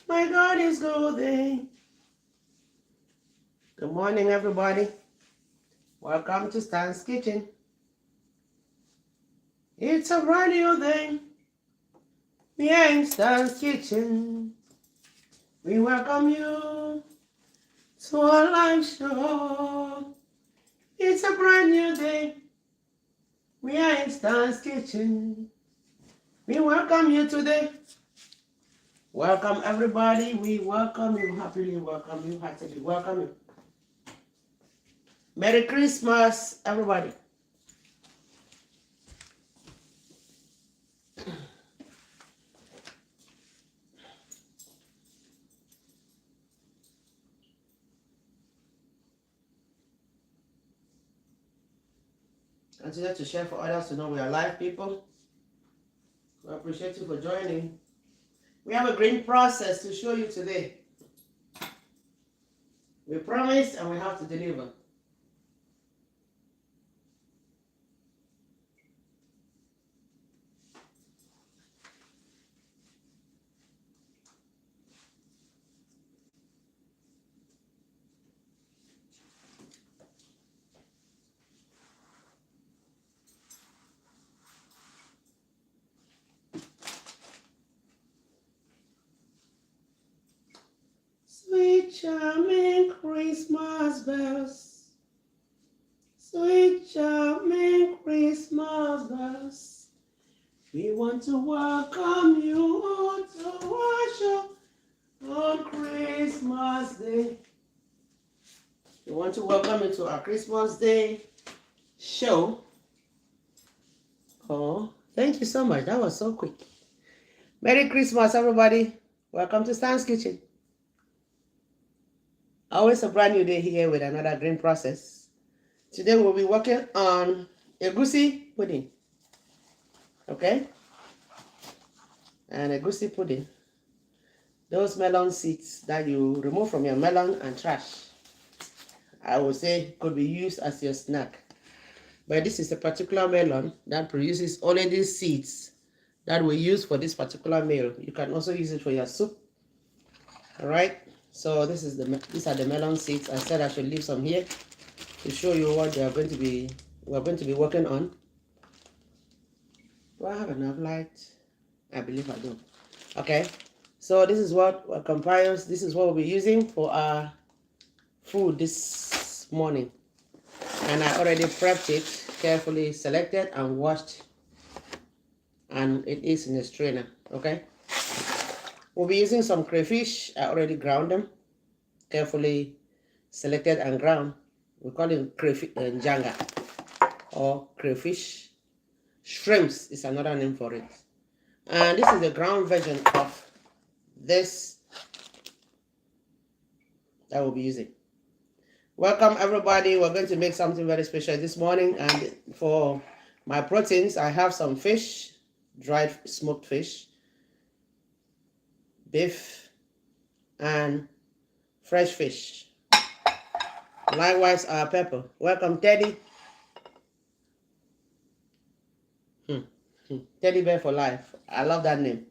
My God is good. Good morning, everybody. Welcome to Stan's Kitchen. It's a brand new day. We are in Stan's Kitchen. We welcome you to our live show. It's a brand new day. We are in Stan's Kitchen. We welcome you today. Welcome, everybody. We welcome you, happily welcome you, heartily welcome you. Merry Christmas, everybody. Continue to share for others to know we are live, people. We appreciate you for joining. We have a great process to show you today. We promised and we have to deliver. Sweet charming Christmas bells. Sweet charming Christmas bells. We want to welcome you to worship on Christmas Day. We want to welcome you to our Christmas Day show. Oh, thank you so much. That was so quick. Merry Christmas, everybody. Welcome to Stan's Kitchen. Always a brand new day here with another green process. Today we'll be working on Egussi pudding. Okay? And Egussi pudding. Those melon seeds that you remove from your melon and trash, I would say could be used as your snack. But this is a particular melon that produces only these seeds that we use for this particular meal. You can also use it for your soup. All right? So these are the melon seeds. I said I should leave some here to show you what we're going to be working on. Do I have enough light? I believe I do. Okay. So this is what compilers. This is what we'll be using for our food this morning. And I already prepped it, carefully selected and washed. And it is in a strainer. Okay. We'll be using some crayfish. I already ground them, carefully selected and ground. We call it crayfish njanga or crayfish. Shrimps is another name for it. And this is the ground version of this that we'll be using. Welcome, everybody. We're going to make something very special this morning. And for my proteins, I have some fish, dried smoked fish, beef, and fresh fish. Likewise, our pepper. Welcome, Teddy. Teddy bear for life. I love that name.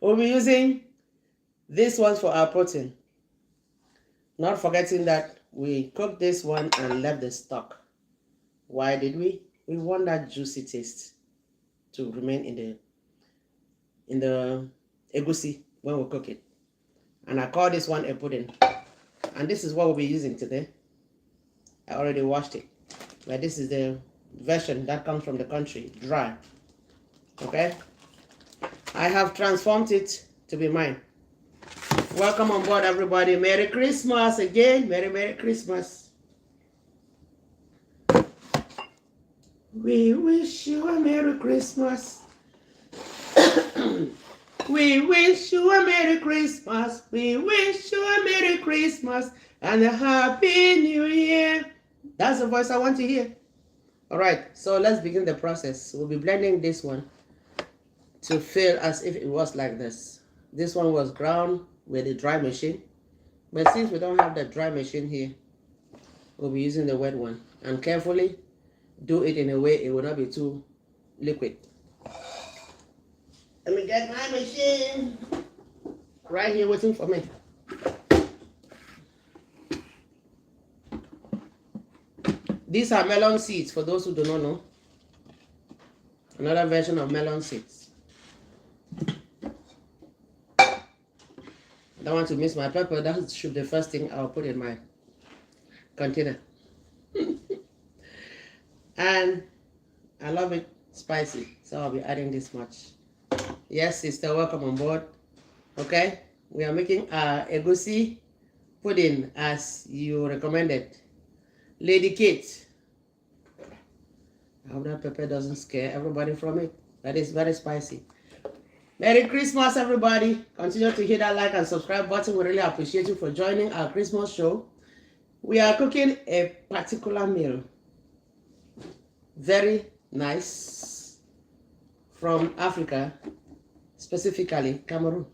We'll be using this one for our protein. Not forgetting that we cooked this one and left the stock. Why did we? We want that juicy taste to remain in the egussi when we cook it. And I call this one a pudding. And this is what we'll be using today. I already washed it. But this is the version that comes from the country, dry. Okay? I have transformed it to be mine. Welcome on board, everybody. Merry Christmas again. Merry Christmas. We wish you a Merry Christmas. We wish you a Merry Christmas. We wish you a Merry Christmas and a Happy New Year. That's the voice I want to hear. All right, so let's begin the process. We'll be blending this one to feel as if it was like this. This one was ground with a dry machine. But since we don't have the dry machine here, we'll be using the wet one. And carefully do it in a way it will not be too liquid. Let me get my machine. Right here waiting for me. These are melon seeds, for those who do not know. Another version of melon seeds. I don't want to miss my pepper. That should be the first thing I'll put in my container. And I love it spicy, so I'll be adding this much. Yes, sister, welcome on board. Okay, we are making Egussi pudding as you recommended. Lady Kate. I hope that pepper doesn't scare everybody from it. That is very spicy. Merry Christmas, everybody. Continue to hit that like and subscribe button. We really appreciate you for joining our Christmas show. We are cooking a particular meal. Very nice. From Africa, specifically Cameroon.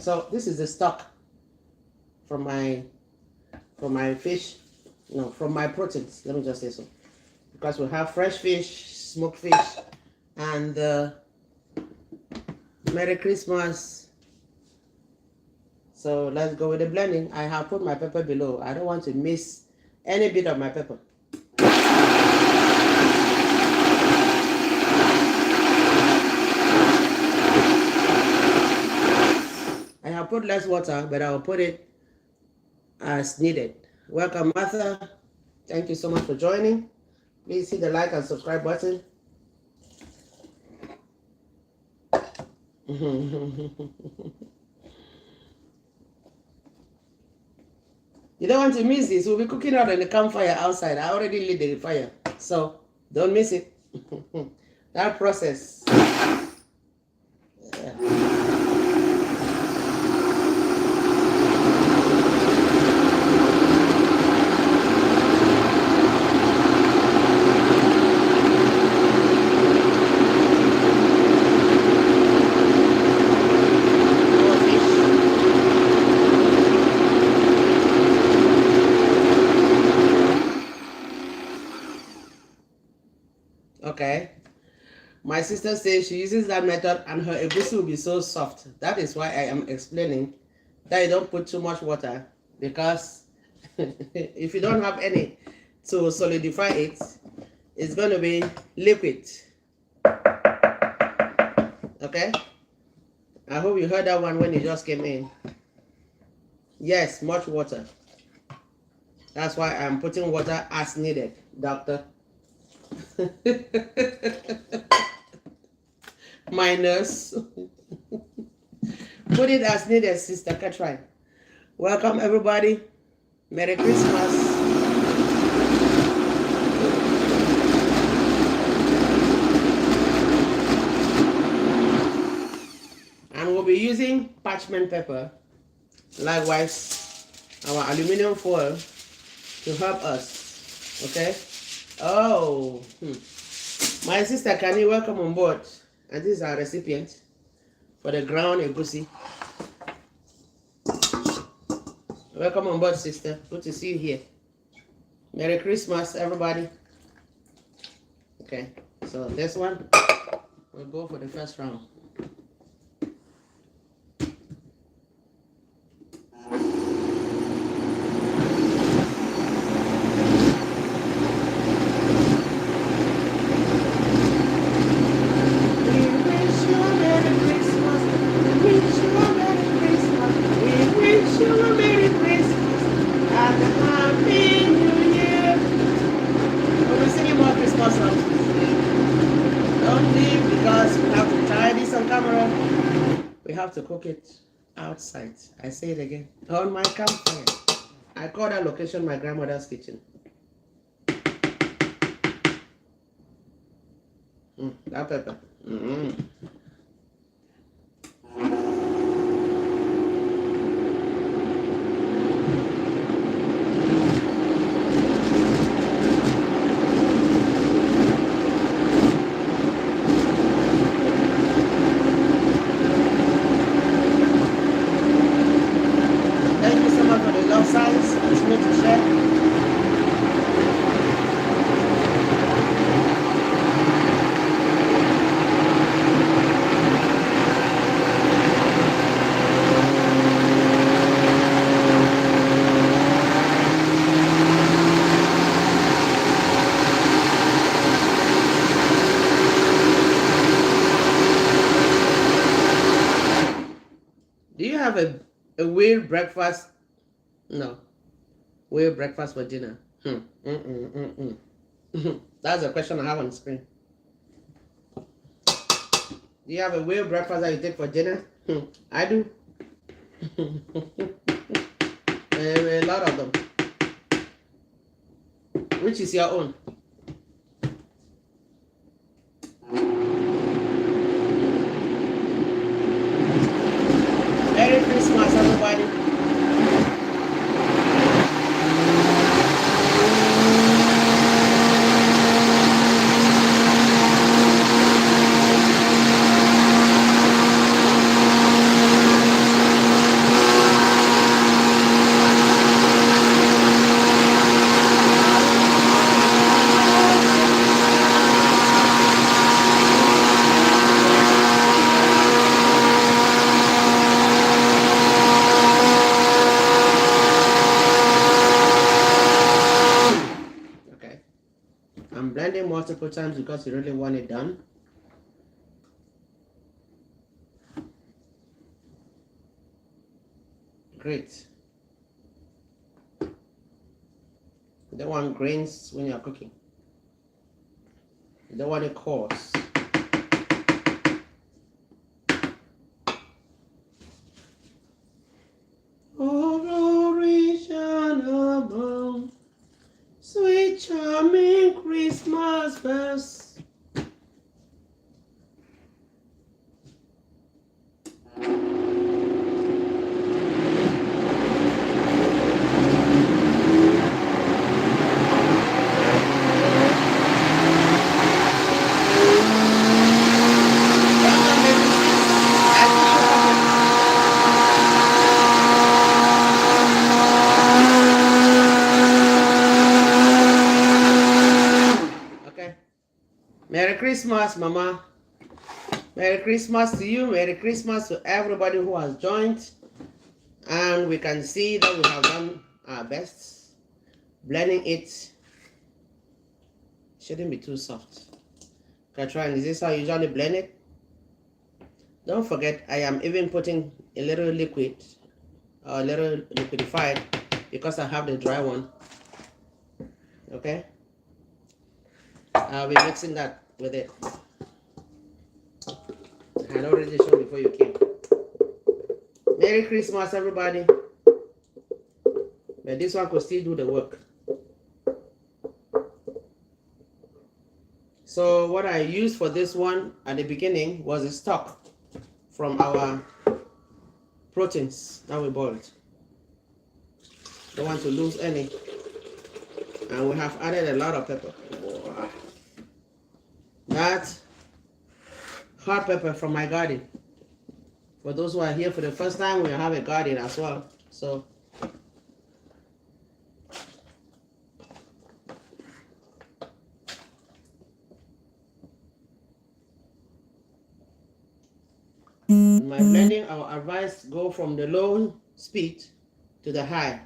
So this is the stock from my fish. No, from my proteins. Let me just say so. Because we have fresh fish, smoked fish, and Merry Christmas. So let's go with the blending. I have put my pepper below. I don't want to miss any bit of my pepper. I have put less water, but I will put it as needed. Welcome, Martha. Thank you so much for joining. Please hit the like and subscribe button. You don't want to miss this. We'll be cooking out in the campfire outside. I already lit the fire, so don't miss it. That process. Yeah. Okay, my sister says she uses that method and her egussi will be so soft. That is why I am explaining that you don't put too much water, because if you don't have any to solidify it, it's going to be liquid. Okay, I hope you heard that one when you just came in. Yes, much water. That's why I'm putting water as needed, doctor. Minus. Put it as needed, sister Katrin. Welcome, everybody. Merry Christmas. And we'll be using parchment paper, likewise our aluminum foil, to help us. Okay. Oh, my sister Kani, welcome on board. And this is our recipient for the ground egussi. Welcome on board, sister. Good to see you here. Merry Christmas, everybody. Okay, so this one, we'll go for the first round. To cook it outside. I say it again. On my campfire. I call that location my grandmother's kitchen. That pepper. have a weird breakfast? No, weird breakfast for dinner. That's a question I have on the screen. Do you have a weird breakfast that you take for dinner? I do. A lot of them. Which is your own? Merry Christmas, everybody. I'm blending multiple times because you really want it done. Great. You don't want grains when you're cooking. You don't want it coarse. Oh, glory shine above, sweet charming Christmas bells. Merry Christmas, Mama. Merry Christmas to you. Merry Christmas to everybody who has joined. And we can see that we have done our best. Blending it shouldn't be too soft. Katrin, is this how you usually blend it? Don't forget, I am even putting a little liquid, or a little liquidified, because I have the dry one. Okay? I'll be mixing that with it. I had already shown before you came. Merry Christmas, everybody. But this one could still do the work. So what I used for this one at the beginning was a stock from our proteins that we boiled. Don't want to lose any. And we have added a lot of pepper. That hot pepper from my garden. For those who are here for the first time, we have a garden as well. So in my blending, I will advise go from the low speed to the high,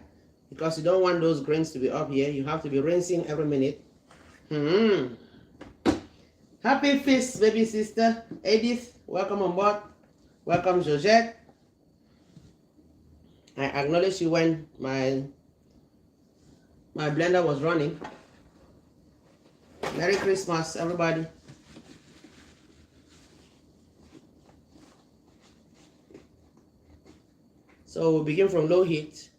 because you don't want those grains to be up here. You have to be rinsing every minute. Happy feast, baby sister Edith. Welcome on board. Welcome, Georgette. I acknowledged you when my blender was running. Merry Christmas, everybody. So we'll begin from low heat.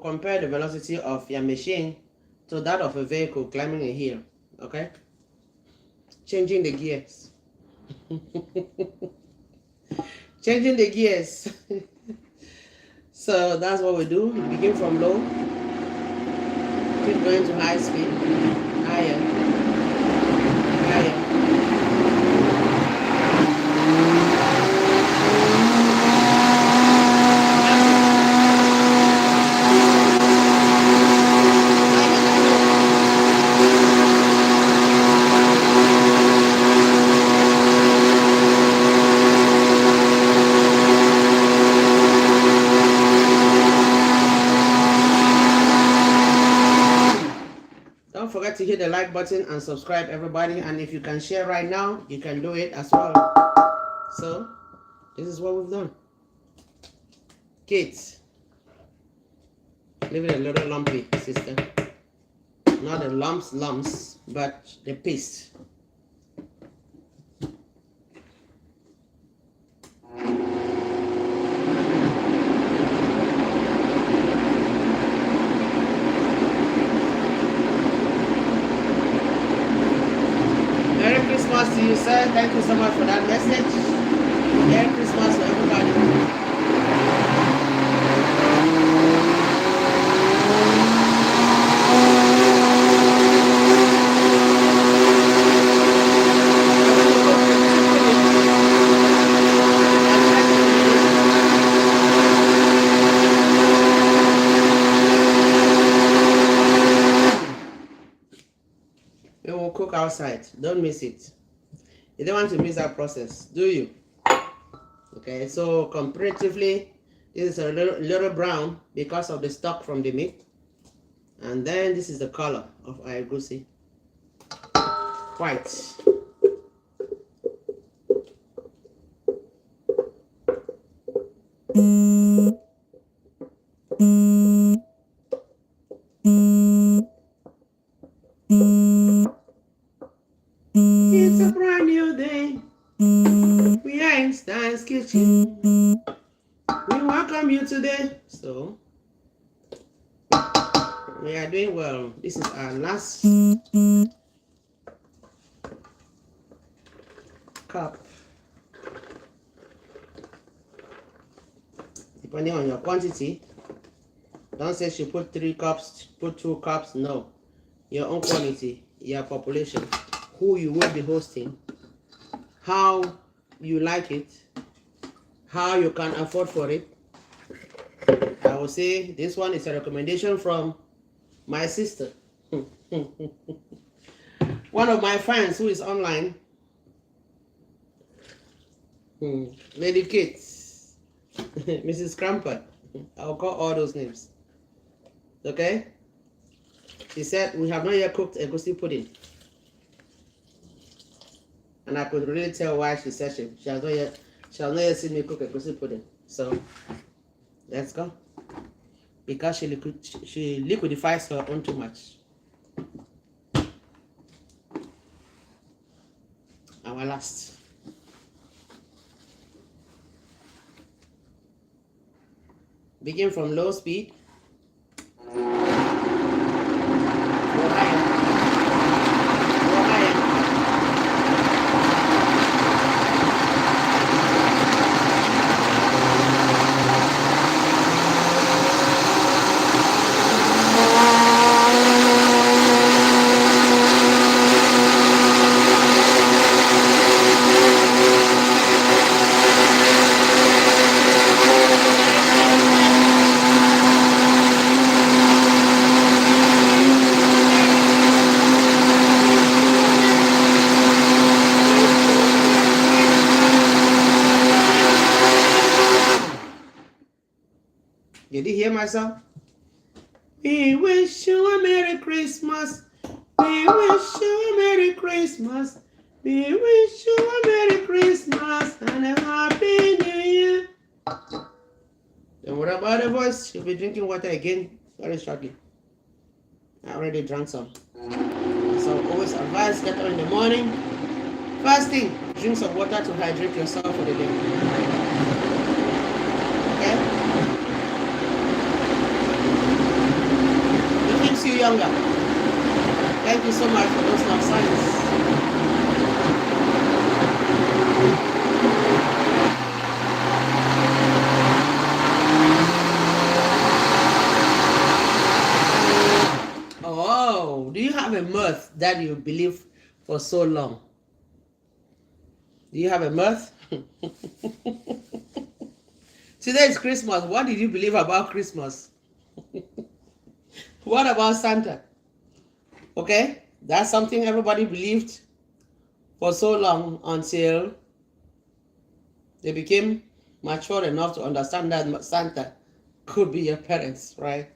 Compare the velocity of your machine to that of a vehicle climbing a hill. Okay? Changing the gears. Changing the gears. So that's what we do. We begin from low, keep going to high speed, higher, higher. Don't forget to hit the like button and subscribe, everybody. And if you can share right now, you can do it as well. So this is what we've done. Kids, leave it a little lumpy, sister. Not the lumps, but the paste. Merry Christmas to you, sir. Thank you so much for that message. Merry Christmas to everybody. We will cook outside. Don't miss it. You don't want to miss that process, do you? Okay, so comparatively, this is a little brown because of the stock from the meat. And then this is the color of our Egussi. White. It's a brand new day. We are in Stan's kitchen. We welcome you today. So we are doing well. This is our last cup. Depending on your quantity. Don't say she put 3 cups, put 2 cups. No. Your own quantity, your population, who you will be hosting, how you like it, how you can afford for it. I will say this one is a recommendation from my sister. One of my friends who is online, Lady Kate, Mrs. Crampert. I'll call all those names. Okay? She said, we have not yet cooked Egussi pudding. And I could really tell why she said she has not yet seen me cook Egussi pudding. So, let's go. Because she liquefies her own too much. Our last. Begin from low speed. Did you hear myself? We wish you a Merry Christmas. We wish you a Merry Christmas. We wish you a Merry Christmas and a Happy New Year. Don't worry about the voice. She'll be drinking water again very shortly. I already drank some. So always advise, get up in the morning. First thing, drink some water to hydrate yourself for the day. Okay? You younger. Thank you so much for those love signs. that you believe for so long? Do you have a mirth? Today is Christmas. What did you believe about Christmas? What about Santa? Okay, that's something everybody believed for so long until they became mature enough to understand that Santa could be your parents, right?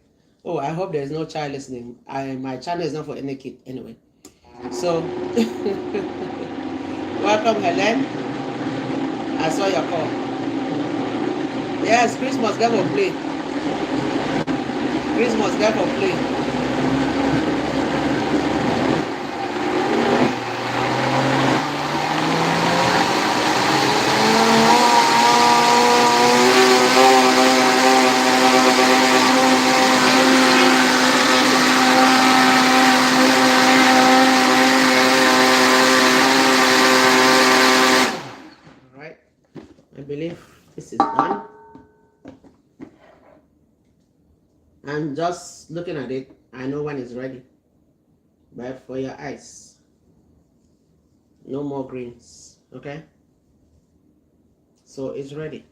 Oh, I hope there's no child listening. My channel is not for any kid anyway. So, welcome, Helen. I saw your call. Yes, Christmas, get for play. Christmas, get for play. I believe this is done. And just looking at it, I know when it's ready. But for your eyes, no more greens, okay? So it's ready.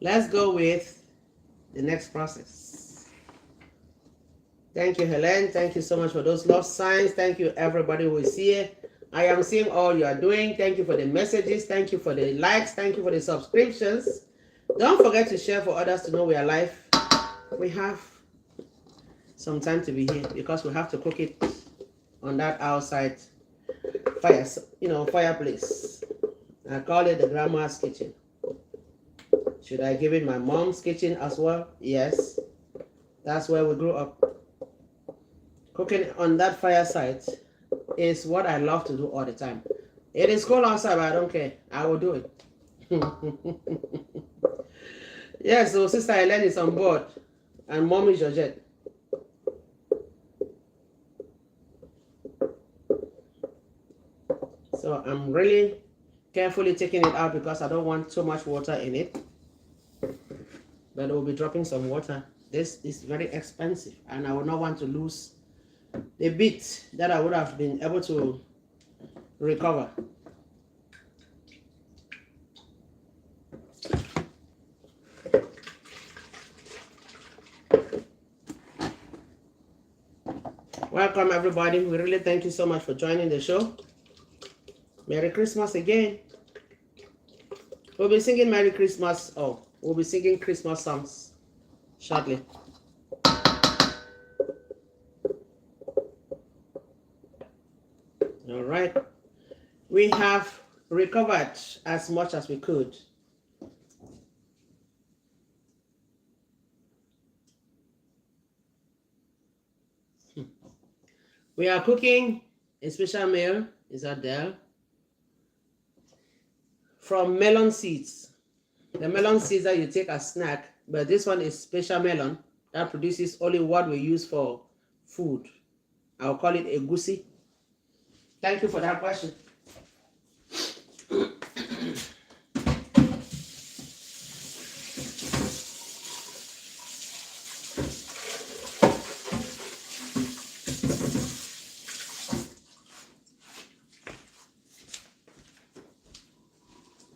Let's go with the next process. Thank you, Helen. Thank you so much for those love signs. Thank you, everybody who is here. I am seeing all you are doing. Thank you for the messages. Thank you for the likes. Thank you for the subscriptions. Don't forget to share for others to know we are live. We have some time to be here because we have to cook it on that outside fireplace. I call it the grandma's kitchen. Should I give it my mom's kitchen as well? Yes. That's where we grew up. Cooking on that fireside is what I love to do all the time. It is cold outside, but I don't care. I will do it. Yes, so Sister Helen is on board. And Mommy Georgette. So I'm really carefully taking it out because I don't want too much water in it. But I will be dropping some water. This is very expensive and I would not want to lose the bit that I would have been able to recover. Welcome everybody. We really thank you so much for joining the show. Merry Christmas again. We'll be singing Merry Christmas. Oh, we'll be singing Christmas songs shortly. All right. We have recovered as much as we could. We are cooking a special meal. Is that there? From melon seeds. The melon seeds that you take as snack, but this one is special melon that produces only what we use for food. I'll call it Egussi. Thank you for that question.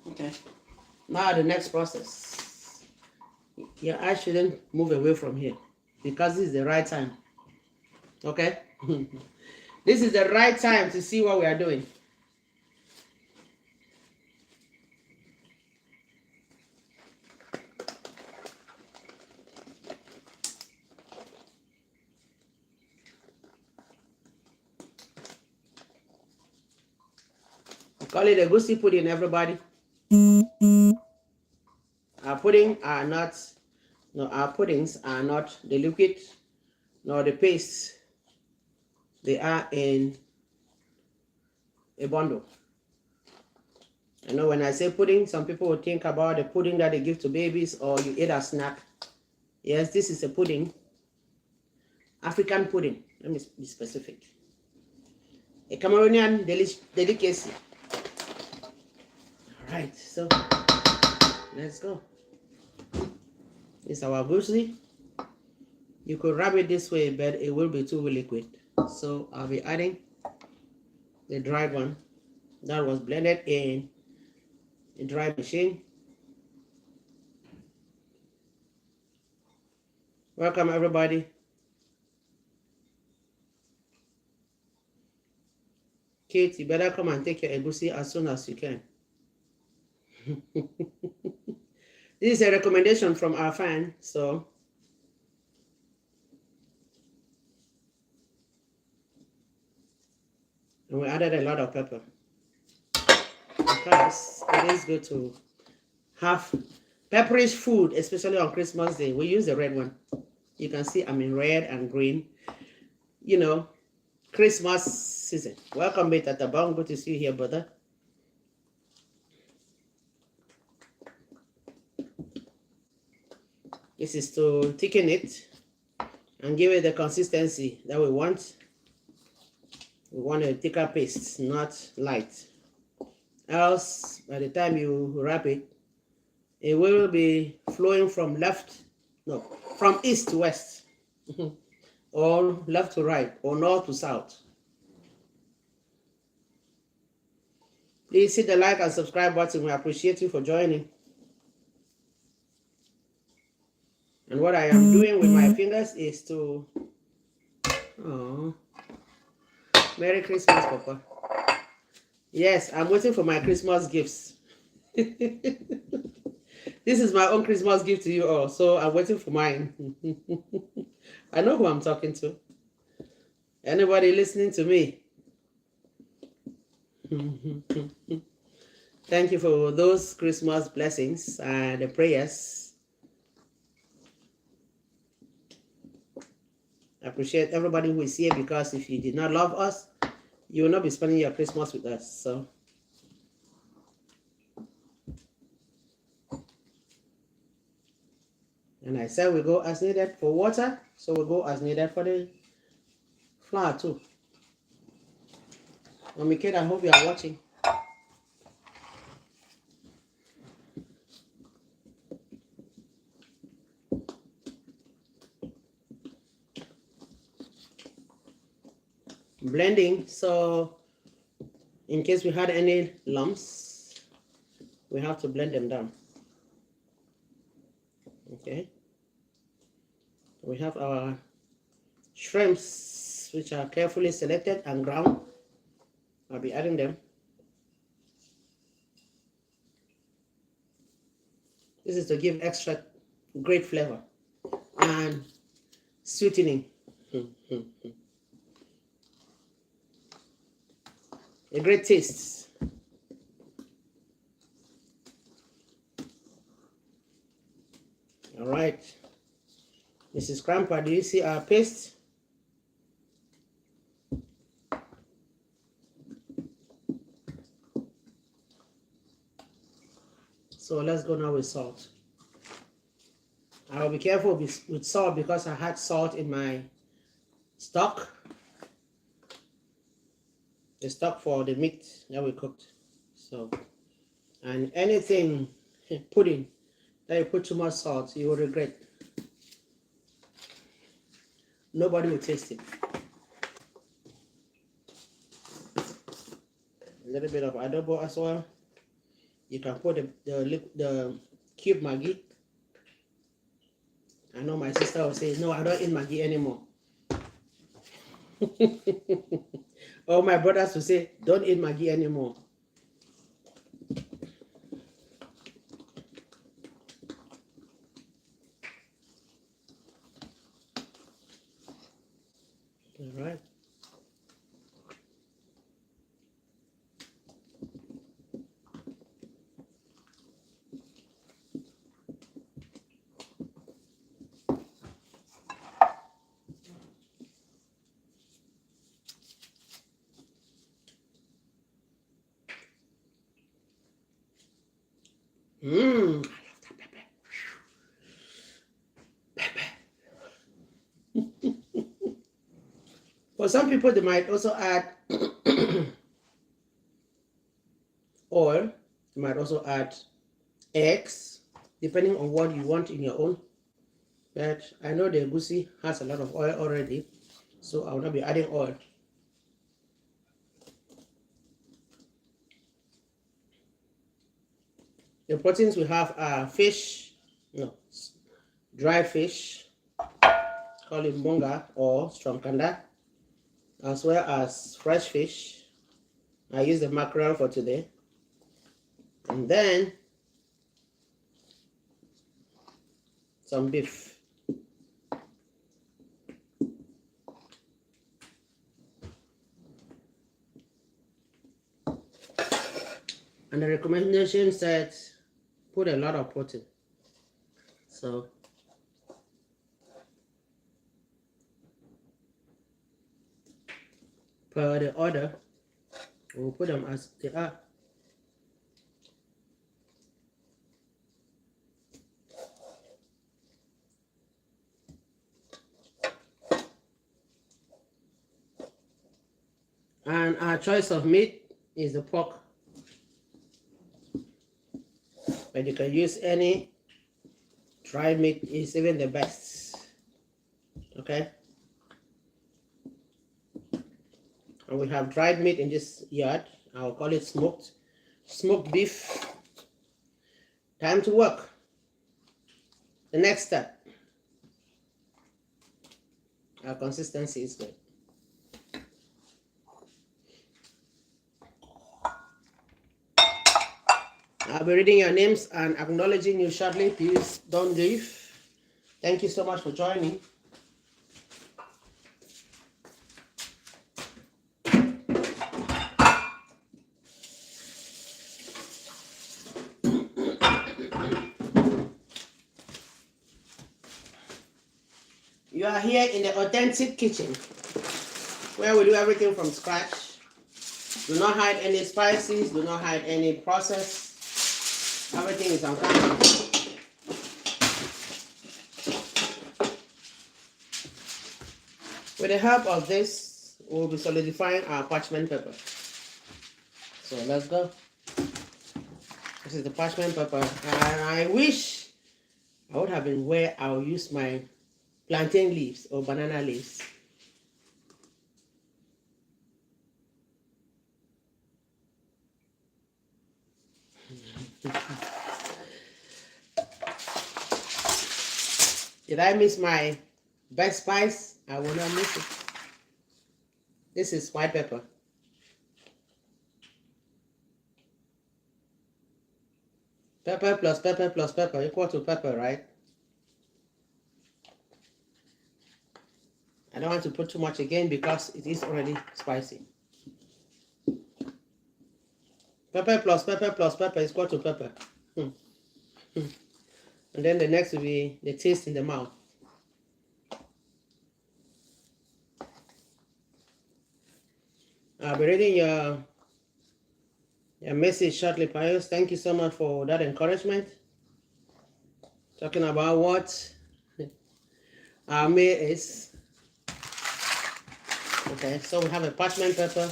Okay. Now the next process. Your eyes shouldn't move away from here because this is the right time. Okay? This is the right time to see what we are doing. We call it Egussi pudding, everybody. Our puddings are not the liquid nor the paste. They are in a bundle. I know when I say pudding, some people will think about the pudding that they give to babies or you eat as snack. Yes, this is a pudding. African pudding. Let me be specific. A Cameroonian delicacy. All right, so let's go. This is our Egussi. You could wrap it this way, but it will be too liquid. So I'll be adding the dried one that was blended in a dry machine. Welcome everybody. Kate, you better come and take your Egussi as soon as you can. This is a recommendation from our fan, so and we added a lot of pepper because it is good to have pepperish food, especially on Christmas Day. We use the red one. You can see I'm in red and green. You know, Christmas season. Welcome, mate, at the bottom. Good to see you here, brother. This is to thicken it and give it the consistency that we want. We want a thicker paste, not light. Else, by the time you wrap it, it will be flowing from from east to west, or left to right, or north to south. Please hit the like and subscribe button. We appreciate you for joining. And what I am doing with my fingers is to... Oh, Merry Christmas, Papa. Yes, I'm waiting for my Christmas gifts. This is my own Christmas gift to you all, so I'm waiting for mine. I know who I'm talking to. Anybody listening to me? Thank you for those Christmas blessings and the prayers. I appreciate everybody who is here, because if you did not love us, you will not be spending your Christmas with us. So, and I said we go as needed for water, so we go as needed for the flour too. Mommy Kid, I hope you are watching. Blending, so in case we had any lumps, we have to blend them down. Okay, we have our shrimps, which are carefully selected and ground. I'll be adding them. This is to give extra great flavor and sweetening. A great taste. All right, Mrs. Cramper, do you see our paste? So let's go now with salt. I'll be careful with salt because I had salt in my stock. The stock for the meat that we cooked. So, and anything, pudding, that you put too much salt, you will regret. Nobody will taste it. A little bit of adobo as well. You can put the cube Maggi. I know my sister will say, no, I don't eat Maggi anymore. Or my brothers will say, don't eat Maggi anymore. All right. I love that pepper. For some people, they might also add oil. You might also add eggs, depending on what you want in your own. But I know the Egussi has a lot of oil already, so I will not be adding oil. The proteins we have are fish, no, dry fish, called mbonga or stromkanda, as well as fresh fish. I use the mackerel for today. And then some beef. And the recommendation said put a lot of protein. So per the order, we'll put them as they are. And our choice of meat is the pork. But you can use any dry meat, is even the best. Okay? And we have dried meat in this yard. I'll call it smoked beef. Time to work. The next step. Our consistency is good. I'll be reading your names and acknowledging you shortly. Please don't leave. Thank you so much for joining. You are here in the authentic kitchen where we do everything from scratch. Do not hide any spices, do not hide any process. Everything is on camera. With the help of this, we'll be solidifying our parchment paper. So let's go. This is the parchment paper. And I wish I would have been where I'll use my plantain leaves or banana leaves. Did I miss my best spice? I will not miss it. This is white pepper. Pepper plus pepper plus pepper equal to pepper, right? I don't want to put too much again because it is already spicy. Pepper plus pepper plus pepper is equal to pepper. And then the next will be the taste in the mouth. I'll be reading your message shortly, Pius. Thank you so much for that encouragement. Talking about what our meal is. Okay, so we have a parchment paper.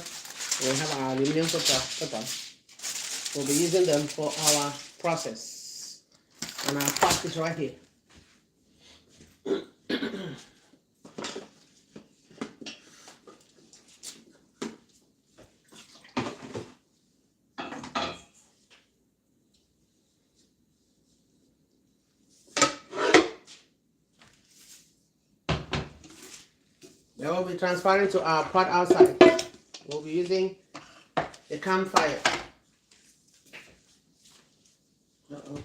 We have our aluminum paper. We'll be using them for our process. And our pot is right here. They will be transferring to our pot outside. We'll be using the campfire. Uh-oh.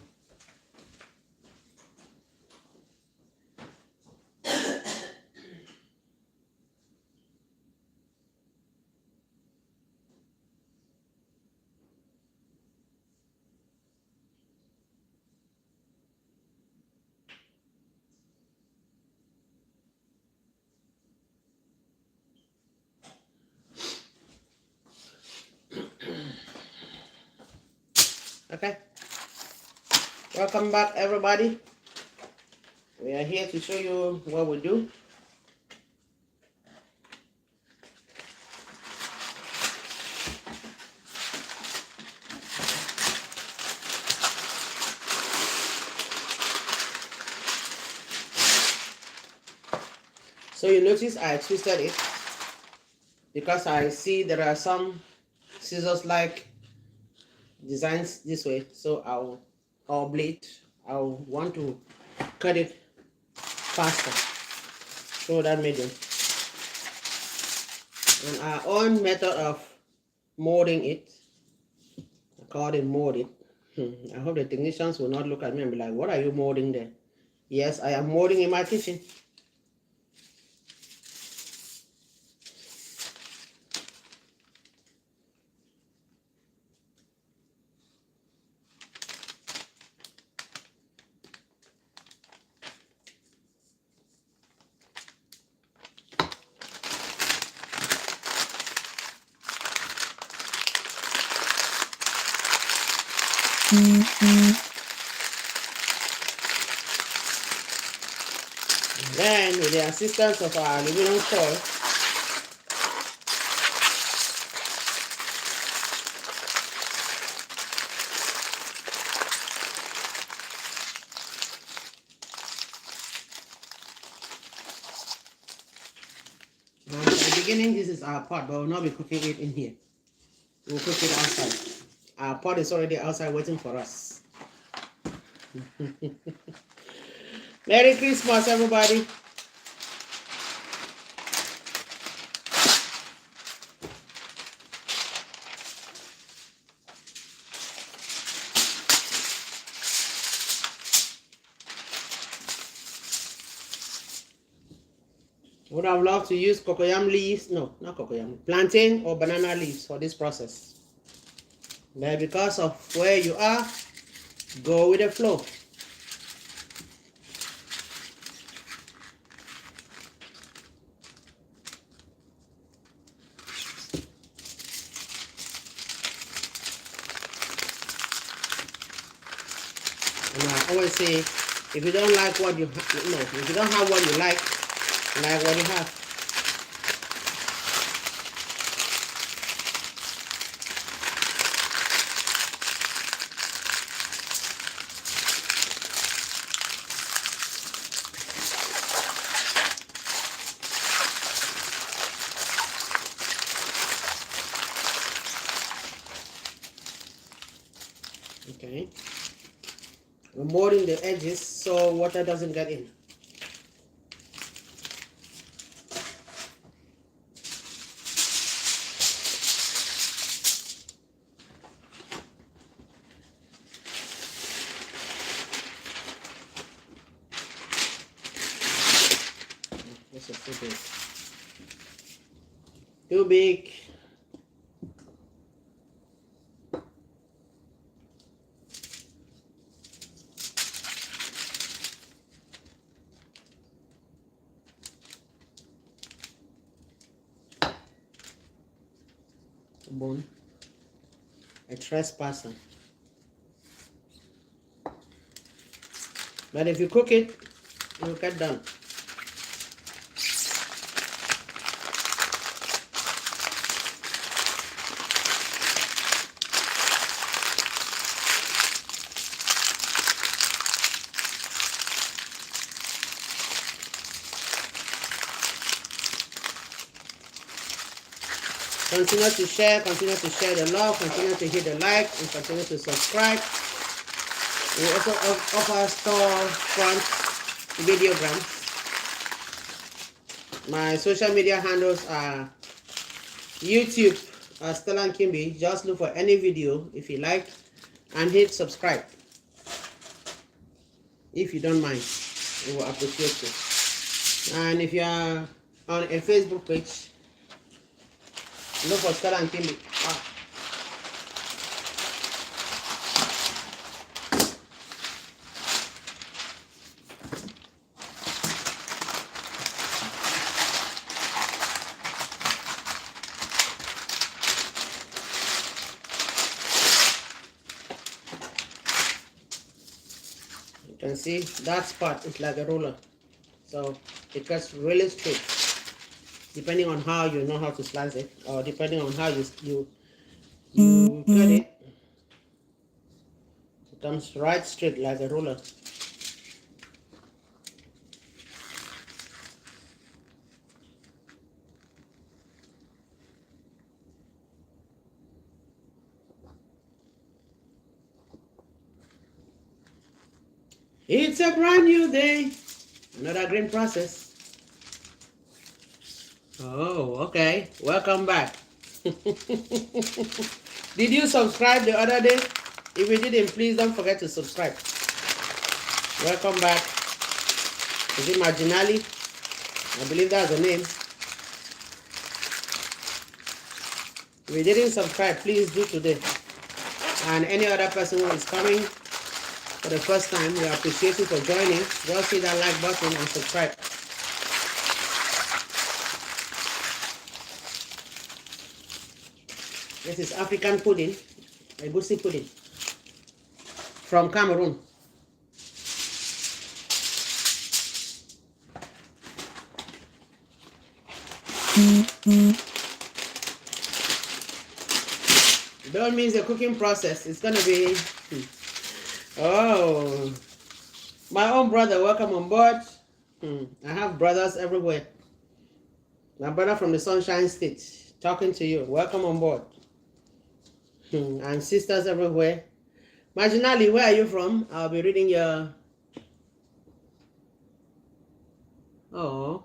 Okay. Welcome back, everybody. We are here to show you what we do. So you notice I twisted it because I see there are some scissors like designs this way. So I'll blade. I'll want to cut it faster. So that medium. And our own method of molding it. I call it molding. I hope the technicians will not look at me and be like, what are you molding there? Yes, I am molding in my kitchen. Then, with the assistance of our aluminum foil, at the beginning, this is our pot, but we'll not be cooking it in here. We'll cook it outside. Our pot is already outside waiting for us. Merry Christmas, everybody. Would have loved to use cocoyam leaves. No, not cocoyam. Plantain or banana leaves for this process. But because of where you are, go with the flow. And I always say, if you don't like what you if you don't have what you like what you have. Okay. We're molding the edges so water doesn't get in. This is too big. Too big. Bone. A trespasser. But if you cook it, you'll get done. Continue to share the love, continue to hit the like, and continue to subscribe. We also offer storefront videograms. My social media handles are YouTube, Stella and Kimby. Just look for any video if you like and hit subscribe. If you don't mind, we will appreciate it. And if you are on a Facebook page, look for Stella and Kimby. You can see that spot is like a ruler, so it cuts really straight. Depending on how you know how to slice it, or depending on how you cut it, it comes right straight like a ruler. It's a brand new day. Another green process. Oh, okay. Welcome back. Did you subscribe the other day? If you didn't, please don't forget to subscribe. Welcome back. Is it Marginali? I believe that's the name. If you didn't subscribe, please do today. And any other person who is coming for the first time, we appreciate you for joining. Just hit that like button and subscribe. This is African pudding, Egussi pudding from Cameroon. Don't miss the cooking process. It's gonna be oh, my own brother, welcome on board. I have brothers everywhere. My brother from the Sunshine State talking to you. Welcome on board. And sisters everywhere. Marginally, where are you from? I'll be reading your... Oh,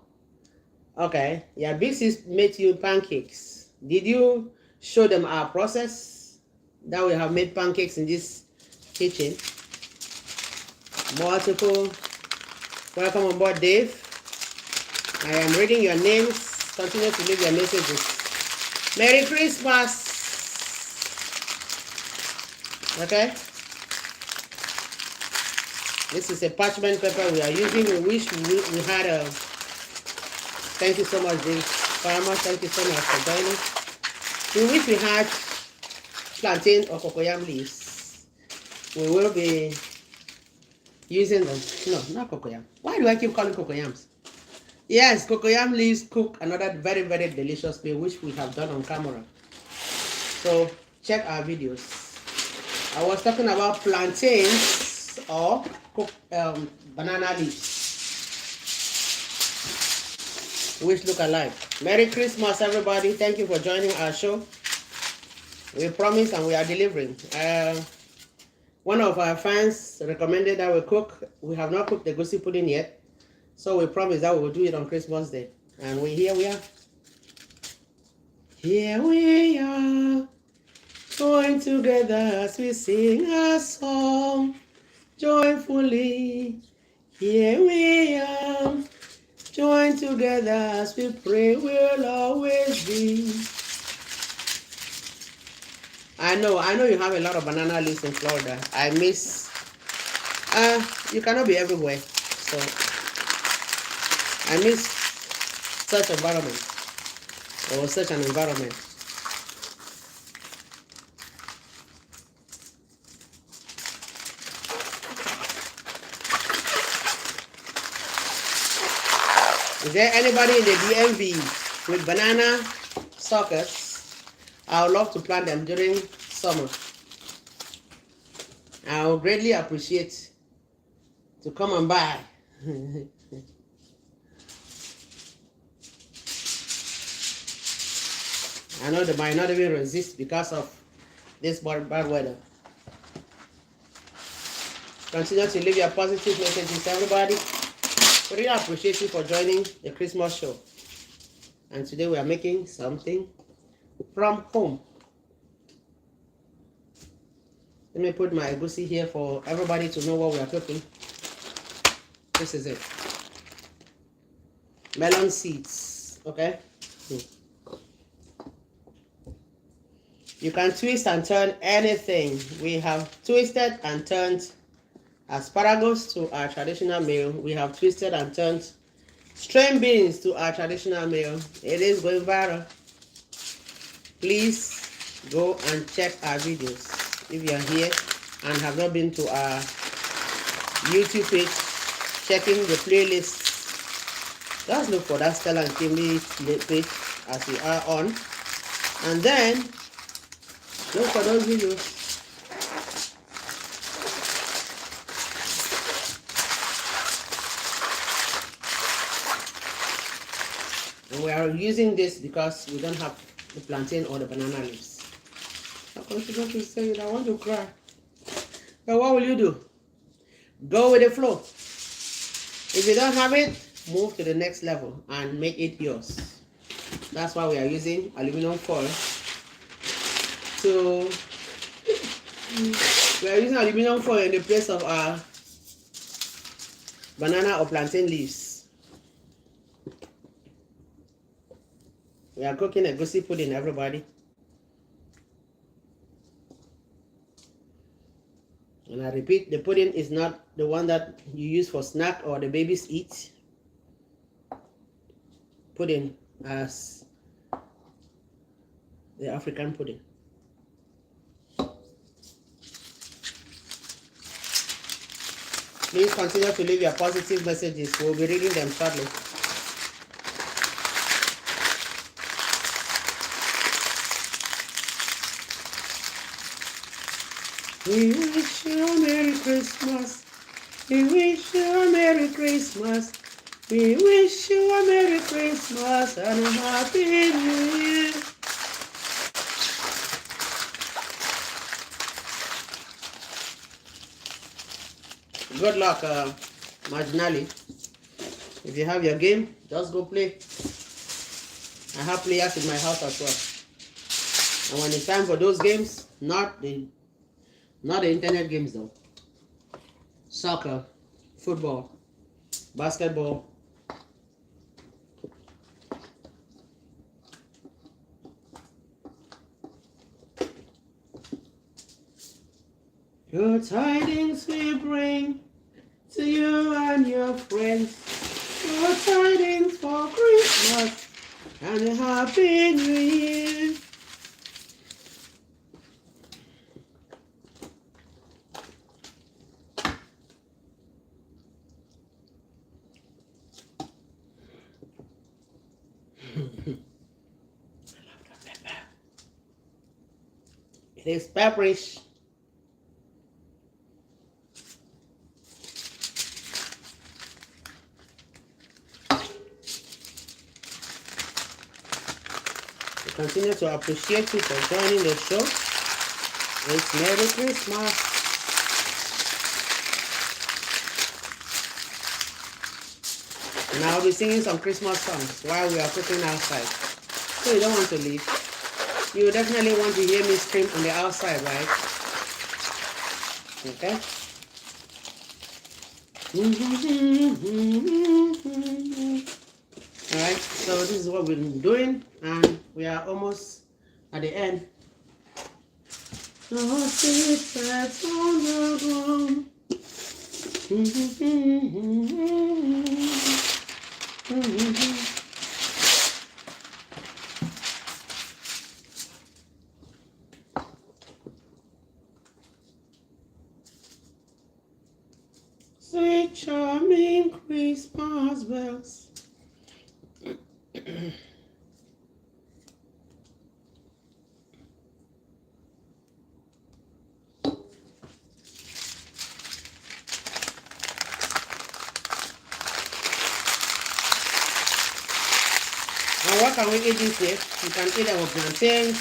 okay. Yeah, Big Sis made you pancakes. Did you show them our process? That we have made pancakes in this kitchen. Multiple. Welcome on board, Dave. I am reading your names. Continue to leave your messages. Merry Christmas. Okay. This is a parchment paper we are using. We wish we had a... Thank you so much, Dave. Farmer, thank you so much for joining. We wish we had plantain or cocoyam leaves. We will be using them. No, not cocoyam. Why do I keep calling cocoyams? Yes, cocoyam leaves cook another very, very delicious meal, which we have done on camera. So check our videos. I was talking about plantains or banana leaves, which look alike. Merry Christmas, everybody. Thank you for joining our show. We promise and we are delivering. One of our fans recommended that we cook. We have not cooked the Egussi pudding yet. So we promise that we will do it on Christmas Day. And here we are. Here we are. Join together as we sing a song. Joyfully. Here we are. Join together as we pray we'll always be. I know you have a lot of banana leaves in Florida. I miss, you cannot be everywhere. So I miss such environment or such an environment. Is there anybody in the DMV with banana suckers? I would love to plant them during summer. I would greatly appreciate to come and buy. I know they might not even resist because of this bad weather. Continue to leave your positive messages, everybody. We really appreciate you for joining the Christmas show. And today we are making something from home. Let me put my Egussi here for everybody to know what we are cooking. This is it. Melon seeds, okay? You can twist and turn anything. We have twisted and turned asparagus to our traditional meal. We have twisted and turned string beans to our traditional meal. It is going viral. Please go and check our videos. If you are here and have not been to our YouTube page, checking the playlist, just look for that Stella and Kimmy page as we are on. And then look for those videos. And we are using this because we don't have the plantain or the banana leaves. How come she got to say it? I want to cry. But what will you do? Go with the flow. If you don't have it, move to the next level and make it yours. That's why we are using aluminum foil to we are using aluminum foil in the place of our banana or plantain leaves. We are cooking Egussi pudding, everybody. And I repeat, the pudding is not the one that you use for snack or the babies eat. Pudding as the African pudding. Please continue to leave your positive messages. We'll be reading them shortly. We wish you a Merry Christmas. We wish you a Merry Christmas. We wish you a Merry Christmas and a Happy New Year. Good luck, Marginally. If you have your game, just go play. I have players in my house as well. And when it's time for those games, not the internet games though. Soccer, football, basketball. Good tidings we bring to you and your friends. Good tidings for Christmas and a Happy New Year. It is pepperish. We continue to appreciate you for joining the show. It's Merry Christmas. And I'll be singing some Christmas songs while we are cooking outside. So you don't want to leave. You definitely want to hear me scream on the outside, right? Okay? Alright, so this is what we've been doing, and we are almost at the end. Oh, secrets on the ground. Sweet charming Christmas bells. And what can we eat this way? You can eat them with plantains,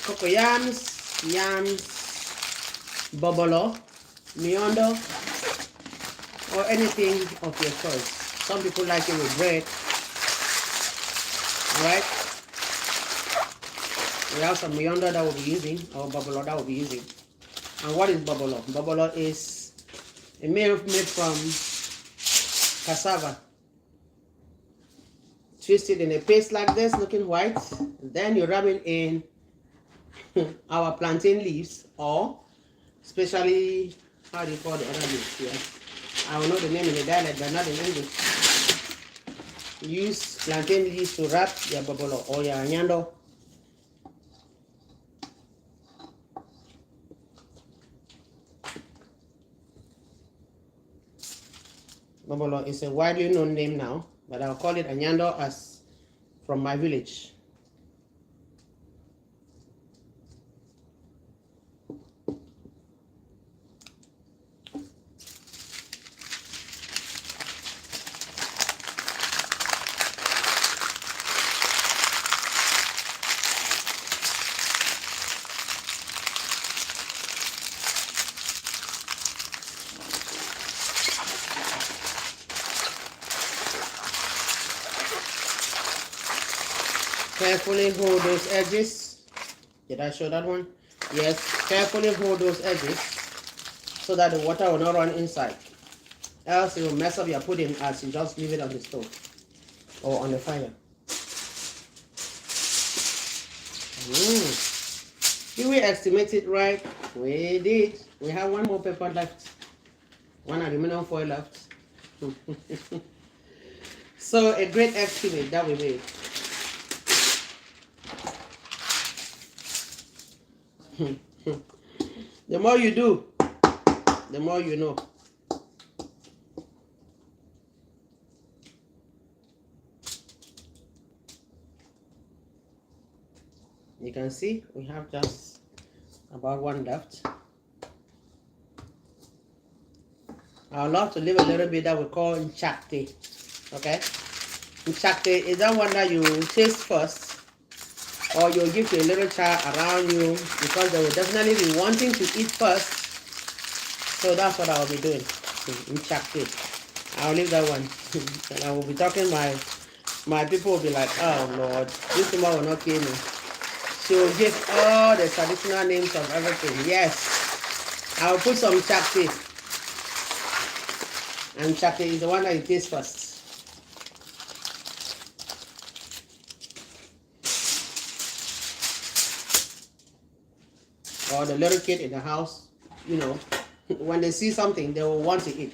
cocoyams, yams, bobolo, miondo, or anything of your choice. Some people like it with bread. Alright? We have some miondo that we'll be using, or bobolo that we'll be using. And what is bobolo? Bobolo is a meal made from cassava. Twist it in a paste like this, looking white. Then you rub it in our plantain leaves, or especially, how do you call the other leaves here? I will know the name in the dialect, but not in English. Use plantain leaves to wrap your bobolo or your nyando. Bobolo is a widely known name now, but I'll call it anyando as from my village. Carefully hold those edges. Did I show that one? Yes, carefully hold those edges so that the water will not run inside. Else it will mess up your pudding as you just leave it on the stove or on the fire. Did we estimate it right? We did. We have one more paper left. One aluminum foil left. So a great estimate that we made. The more you do, the more you know. You can see we have just about one left. I would love to leave a little bit that we call nchakte. Okay? Nchakte is that one that you taste first, or you'll give to a little child around you because they will definitely be wanting to eat first. So that's what I'll be doing. Nchakte. I'll leave that one. And I will be talking, my people will be like, oh Lord, this woman will not kill me. She will give all the traditional names of everything. Yes. I'll put some nchakte. And nchakte is the one that you taste first. Or the little kid in the house, you know, when they see something, they will want to eat.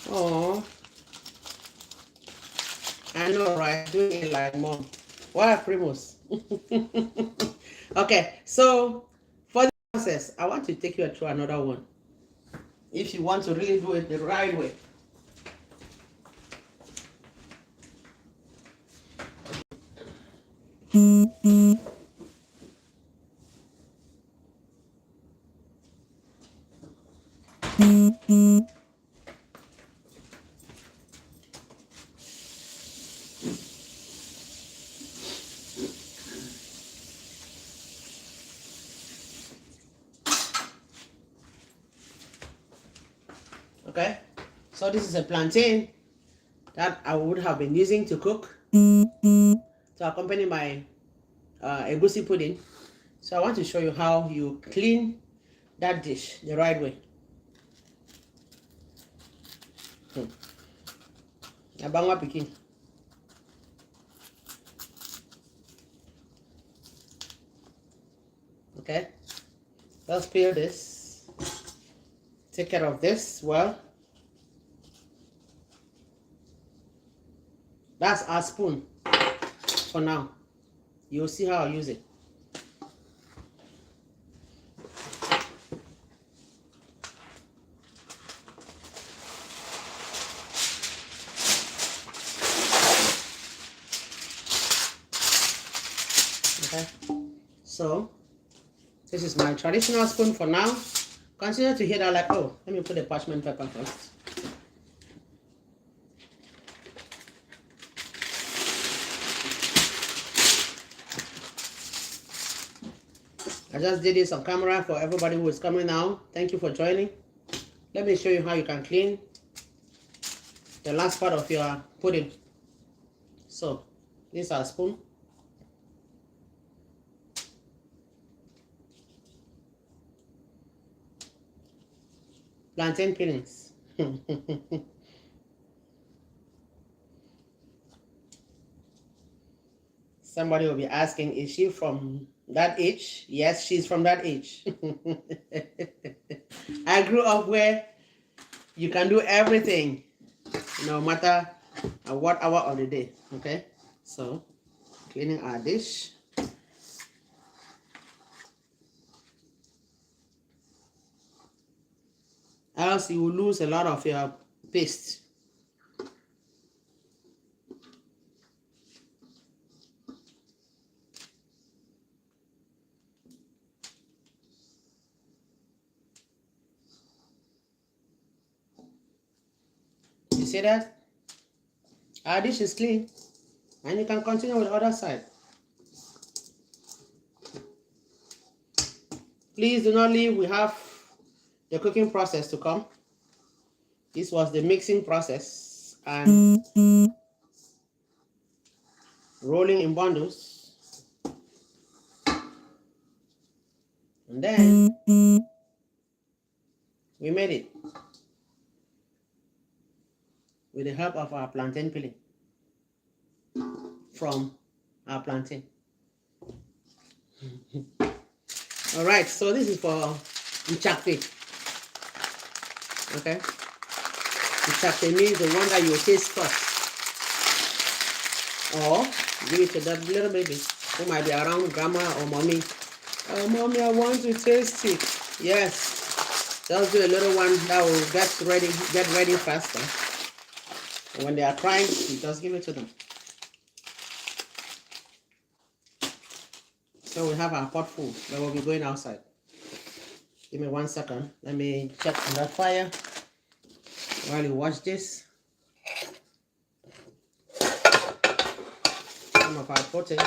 Oh, I know, right? Doing it like mom. Why, Primus? Okay, so for the process, I want to take you through another one. If you want to really do it the right way. Okay, so this is a plantain that I would have been using to cook to accompany my Egussi pudding. So I want to show you how you clean that dish the right way. Abangwa pikin. Okay, let's peel this. Take care of this. Well, that's our spoon for now. You'll see how I use it. Okay, so this is my traditional spoon for now. Continue to hear that like, oh, let me put the parchment paper first. I just did this on camera for everybody who is coming now. Thank you for joining. Let me show you how you can clean the last part of your pudding. So, this is our spoon. Plantain peelings. Somebody will be asking, is she from that age? Yes, she's from that age. I grew up where You can do everything, no matter what hour of the day. Okay, so cleaning our dish. Else you will lose a lot of your paste. You see that? Our dish is clean, and you can continue with the other side. Please do not leave. We have the cooking process to come. This was the mixing process and rolling in bundles. And then we made it with the help of our plantain peeling from our plantain. All right, so this is for mchakte. Okay, mchakte means the one that you taste first, or give it to that little baby who might be around grandma or mommy. Oh, mommy, I want to taste it. Yes, just do a little one that will get ready faster. And when they are crying, you just give it to them. So we have our pot full, but we'll be going outside. Give me 1 second. Let me check on that fire while you watch this. Some of our protein.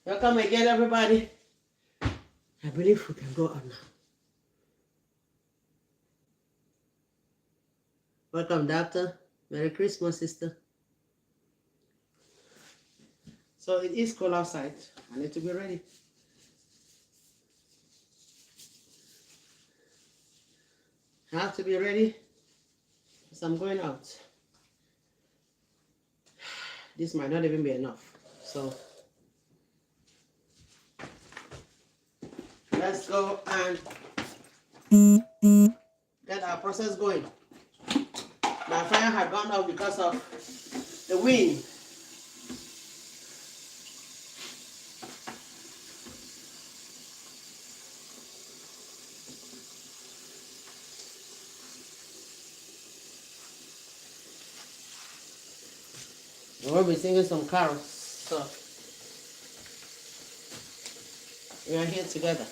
Welcome again, everybody. I believe we can go on now. Welcome, Doctor. Merry Christmas, sister. So it is cold outside. I need to be ready. I have to be ready because I'm going out. This might not even be enough. So let's go and get our process going. My fire had gone off because of the wind. We'll be singing some carols. So we are here together.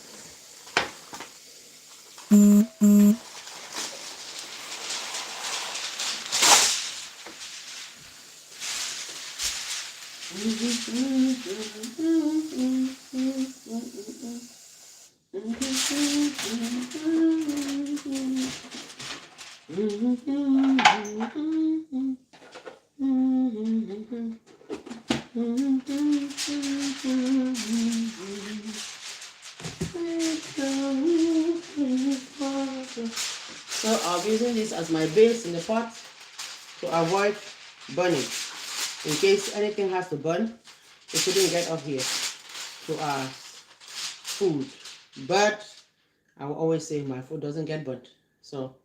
So I'll be using this as my base in the pot to avoid burning. In case anything has to burn, it shouldn't get up here to our food. But I will always say my food doesn't get burnt. So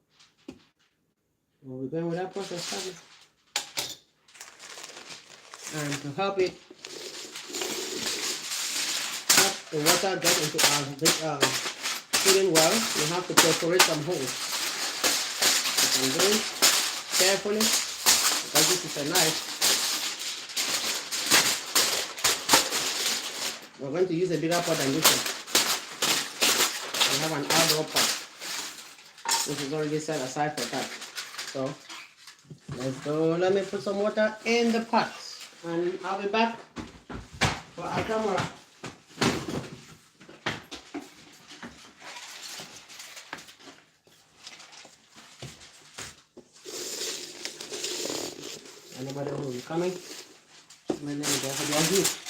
we'll be going with that process. And to help the water get into our filling well, you have to perforate some holes. Which I'm doing carefully because this is a knife. We're going to use a bigger pot than this one. We have an outdoor pot, which is already set aside for that. So let's go. Let me put some water in the pot, and I'll be back for our camera. Anybody who will be coming, my name is Egussi.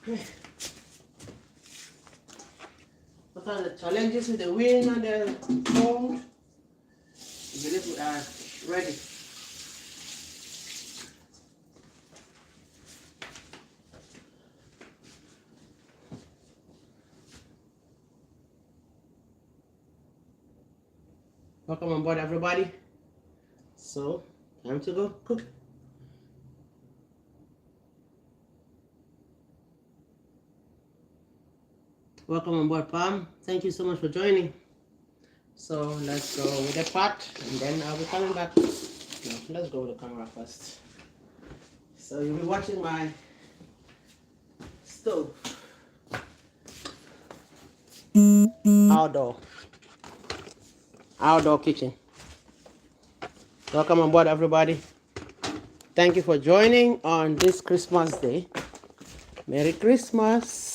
What are the challenges with the wind and the cold? I believe we are ready. Welcome on board, everybody. So, time to go cook. Welcome on board, Pam. Thank you so much for joining. So, let's go with the pot, and then I'll be coming back. No, let's go with the camera first. So, you'll be watching my stove. Outdoor kitchen. Welcome on board, everybody. Thank you for joining on this Christmas day. Merry Christmas.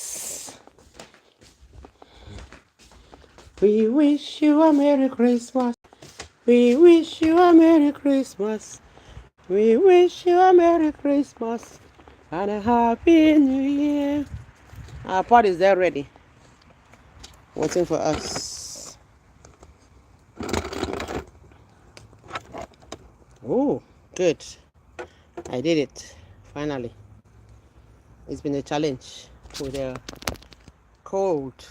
We wish you a Merry Christmas. We wish you a Merry Christmas. We wish you a Merry Christmas and a Happy New Year. Our pot is there ready, waiting for us. Oh, good. I did it, finally. It's been a challenge with the cold.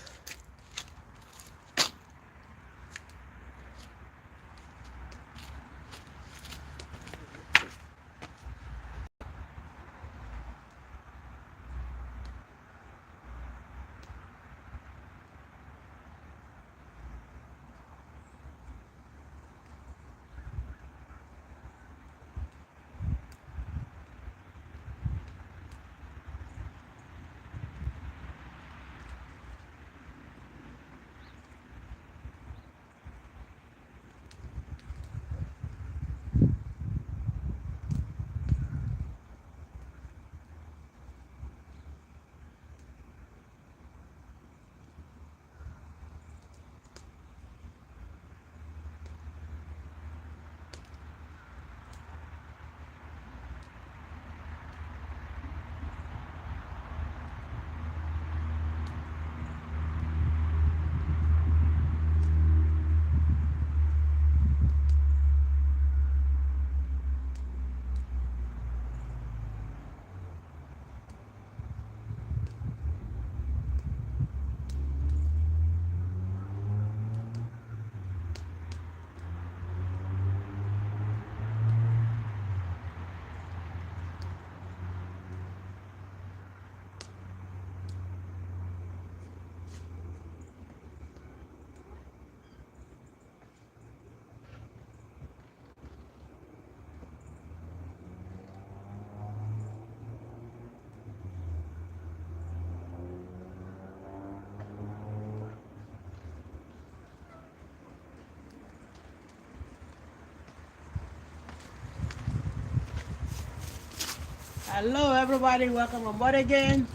Hello everybody, welcome on board again.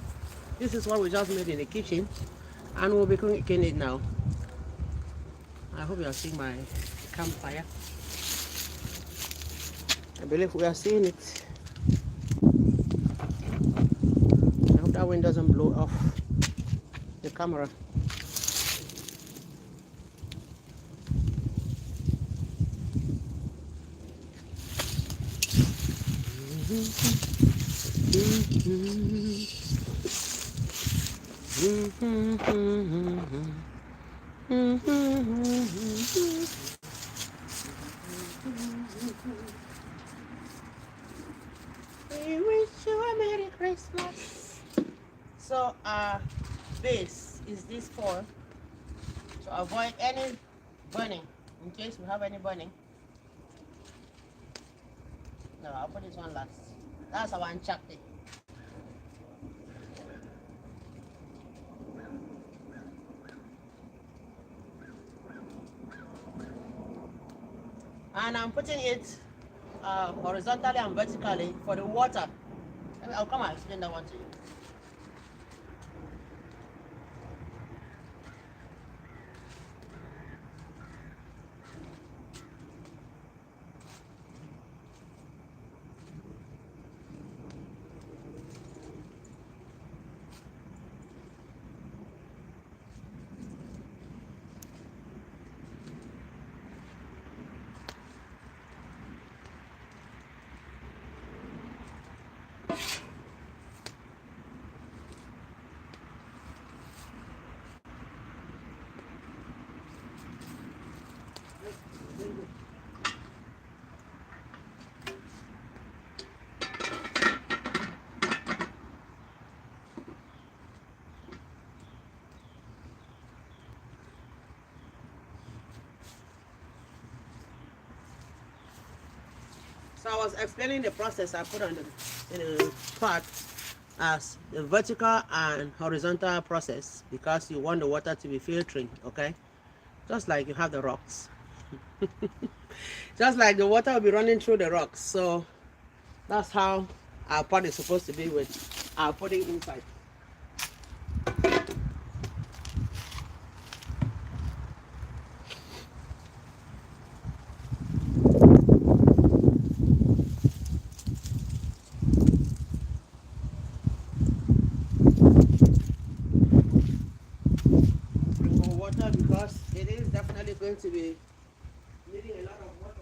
This is what we just made in the kitchen and we'll be cooking it now. I hope you are seeing my campfire. I believe we are seeing it. I hope that wind doesn't blow off the camera. We wish you a Merry Christmas. So our base is this foil to avoid any burning. In case we have any burning. No, I'll put this one last. That's our unchapped. And I'm putting it horizontally and vertically for the water. I'll come and explain that one to you. So I was explaining the process I put on the pot as the vertical and horizontal process because you want the water to be filtering, okay? Just like you have the rocks. Just like the water will be running through the rocks. So that's how our pot is supposed to be with our pudding inside. Bring more water because it is definitely going to be needing a lot of water.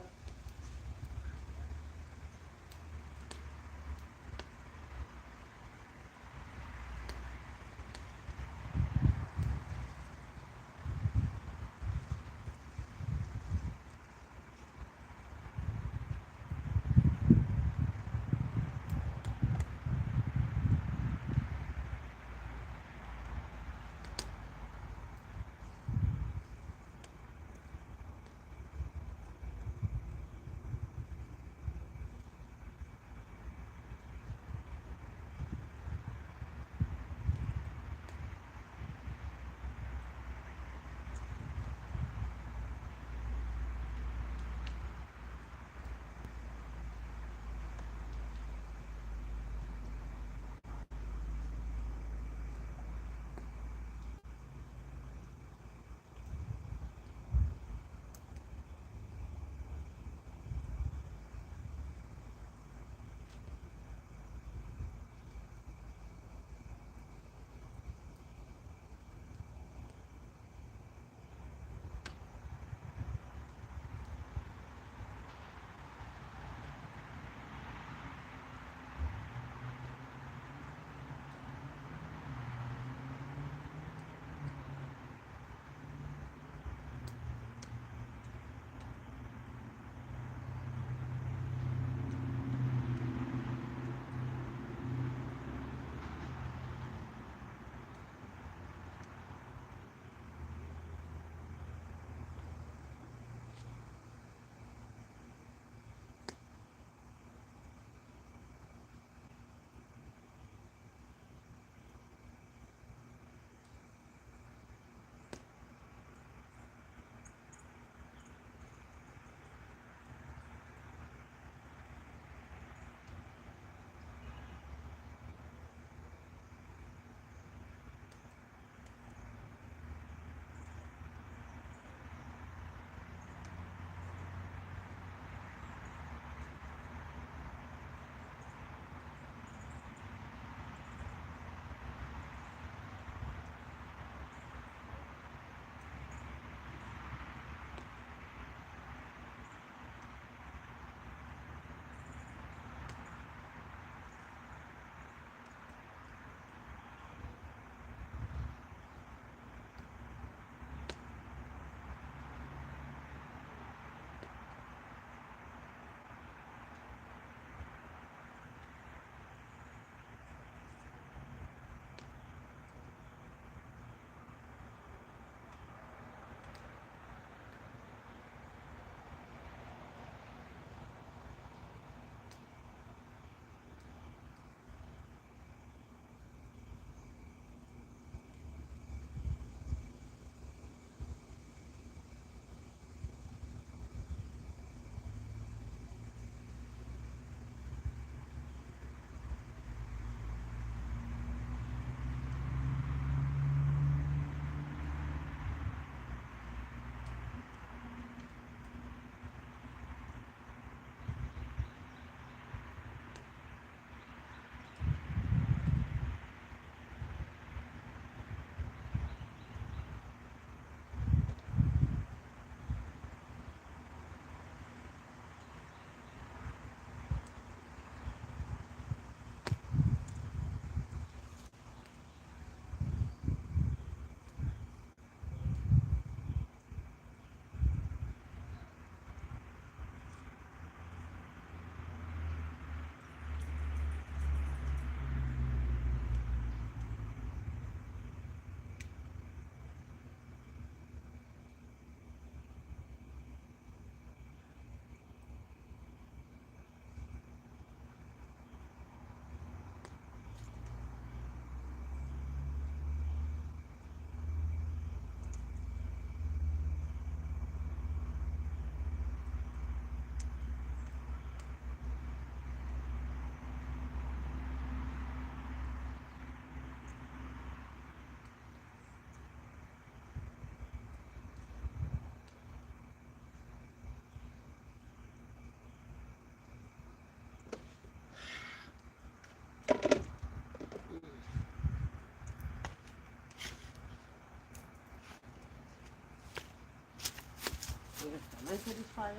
this fire.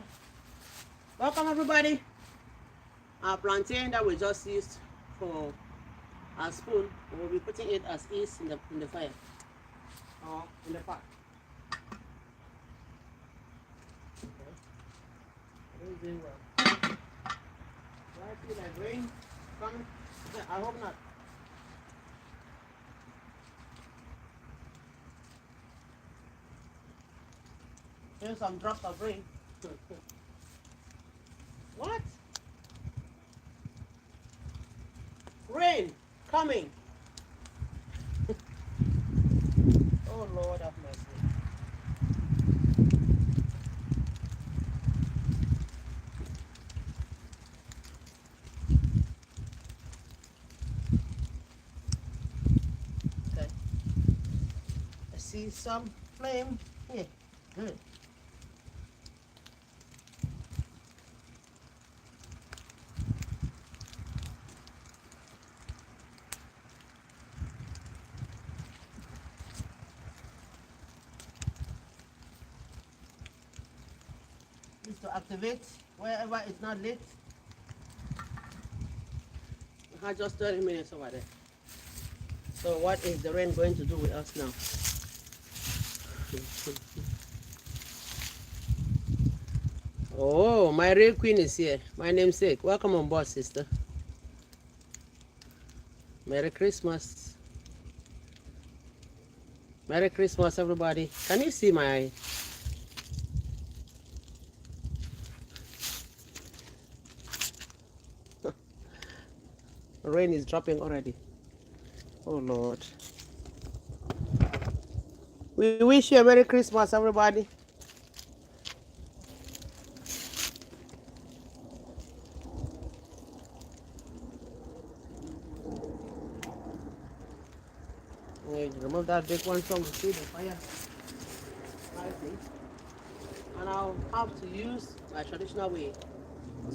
Welcome everybody. Our plantain that we just used for our spoon, we'll be putting it as is in the fire or in the pot. Okay. It is doing well. Do I feel like rain coming? Yeah, I hope not. Here's some drops of rain. What? Rain coming. Oh Lord have mercy. Okay. I see some flame here. Good. This to activate wherever it's not lit. We had just 30 minutes over there. So what is the rain going to do with us now? Oh, my real queen is here. My namesake. Welcome on board, sister. Merry Christmas. Merry Christmas, everybody. Can you see my... Rain is dropping already. Oh, Lord. We wish you a Merry Christmas, everybody. Remove that big one from the fire. And I'll have to use my traditional way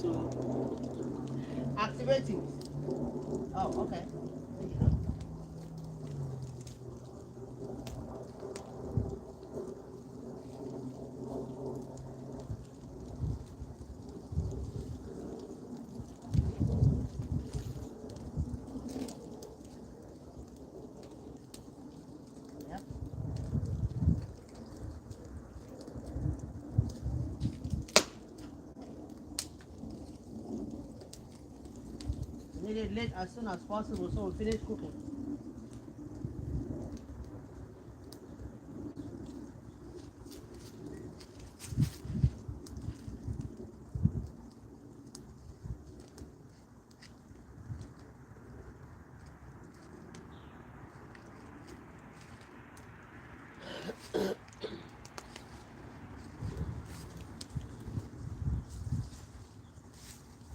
to activate it. Oh, okay. Yep. We need it lit as soon as possible so we finish cooking.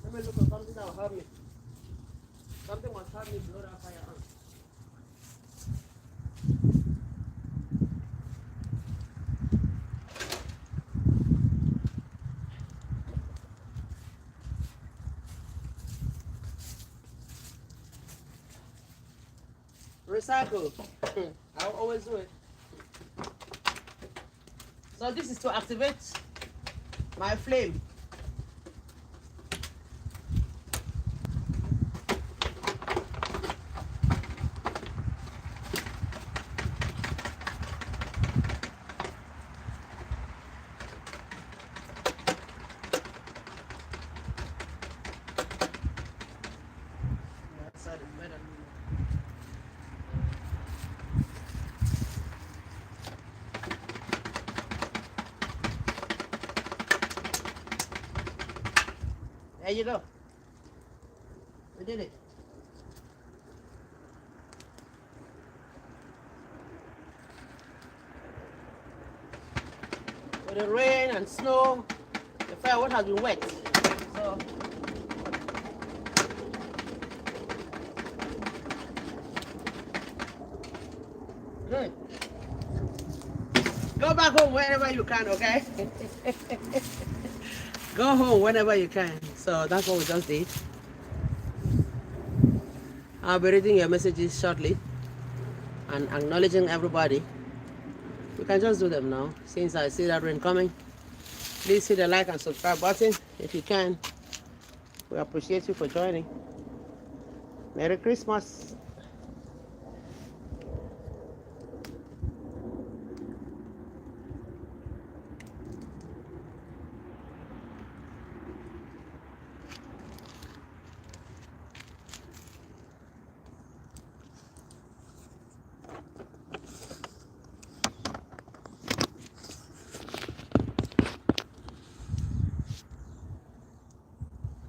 Let me look at something that will help me. Something must help me blow that fire on. Recycle. I'll always do it. So this is to activate my flame. That side is better. There you go. We did it. With the rain and snow, the firewood has been wet. So good. Go back home whenever you can, okay? Go home whenever you can. So that's what we just did. I'll be reading your messages shortly and acknowledging everybody. We can just do them now since I see that rain coming. Please hit the like and subscribe button if you can. We appreciate you for joining. Merry Christmas.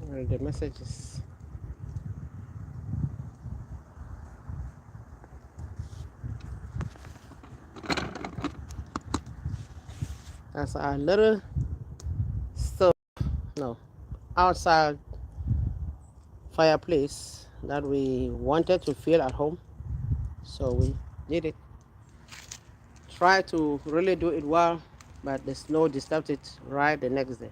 Where are the messages? That's our little stove, no, outside fireplace that we wanted to feel at home. So we did it. Try to really do it well, but the snow disturbed it right the next day.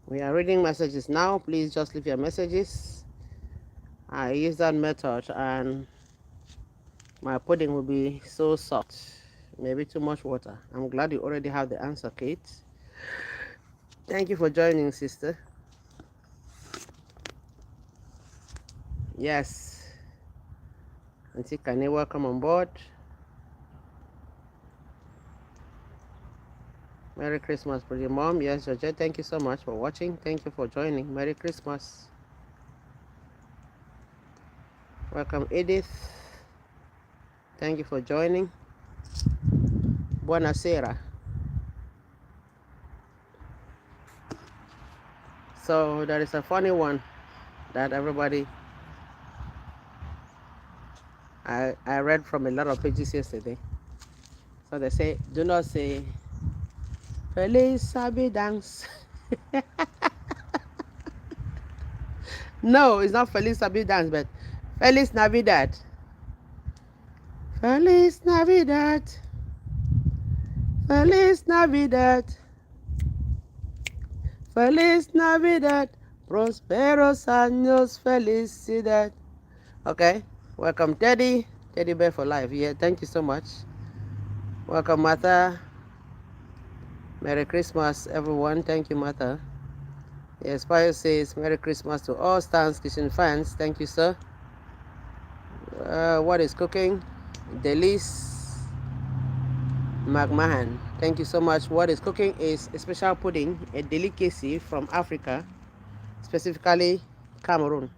We are reading messages now. Please just leave your messages. I use that method and my pudding will be so soft. Maybe too much water. I'm glad you already have the answer, Kate. Thank you for joining, sister. Yes. Auntie Kane, welcome on board. Merry Christmas, pretty mom. Yes, Georgette, thank you so much for watching. Thank you for joining. Merry Christmas. Welcome, Edith. Thank you for joining. Buonasera. So there is a funny one that everybody, I read from a lot of pages yesterday. So they say, do not say, Feliz Sabidans. No, it's not Feliz Sabidans, but Feliz Navidad. Feliz Navidad. Feliz Navidad. Feliz Navidad. Prosperos años felicidad. Okay, welcome Teddy. Teddy Bear for life. Yeah, thank you so much. Welcome Martha. Merry Christmas everyone. Thank you, Martha. Yes, Pius says Merry Christmas to all Stan's Kitchen fans. Thank you, sir. What is cooking? Delis McMahon. Thank you so much. What is cooking is a special pudding, a delicacy from Africa, specifically Cameroon.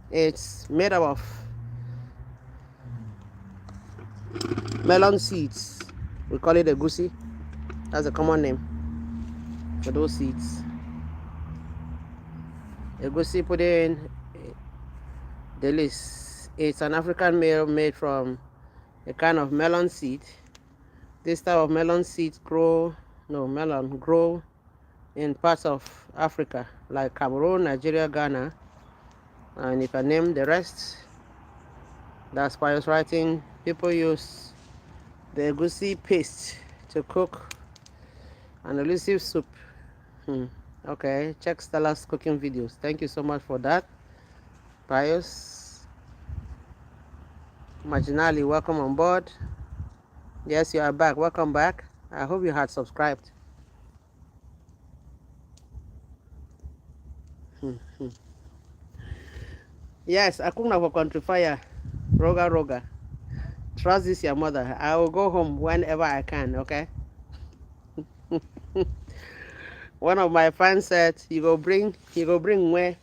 It's made up of melon seeds. We call it Egussi. That's a common name for those seeds. Egussi pudding, Delis. It's an African meal made from a kind of melon seed. This type of melon seeds grow in parts of Africa like Cameroon, Nigeria, Ghana, and if I name the rest, that's Pious writing. People use the Egussi paste to cook an elusive soup. Okay, check Stella's cooking videos. Thank you so much for that, Pious. Marginally, welcome on board. Yes, you are back. Welcome back. I hope you had subscribed. Yes, I couldn't have a country fire. Roga. Trust this your mother. I will go home whenever I can, okay? One of my fans said, you go bring where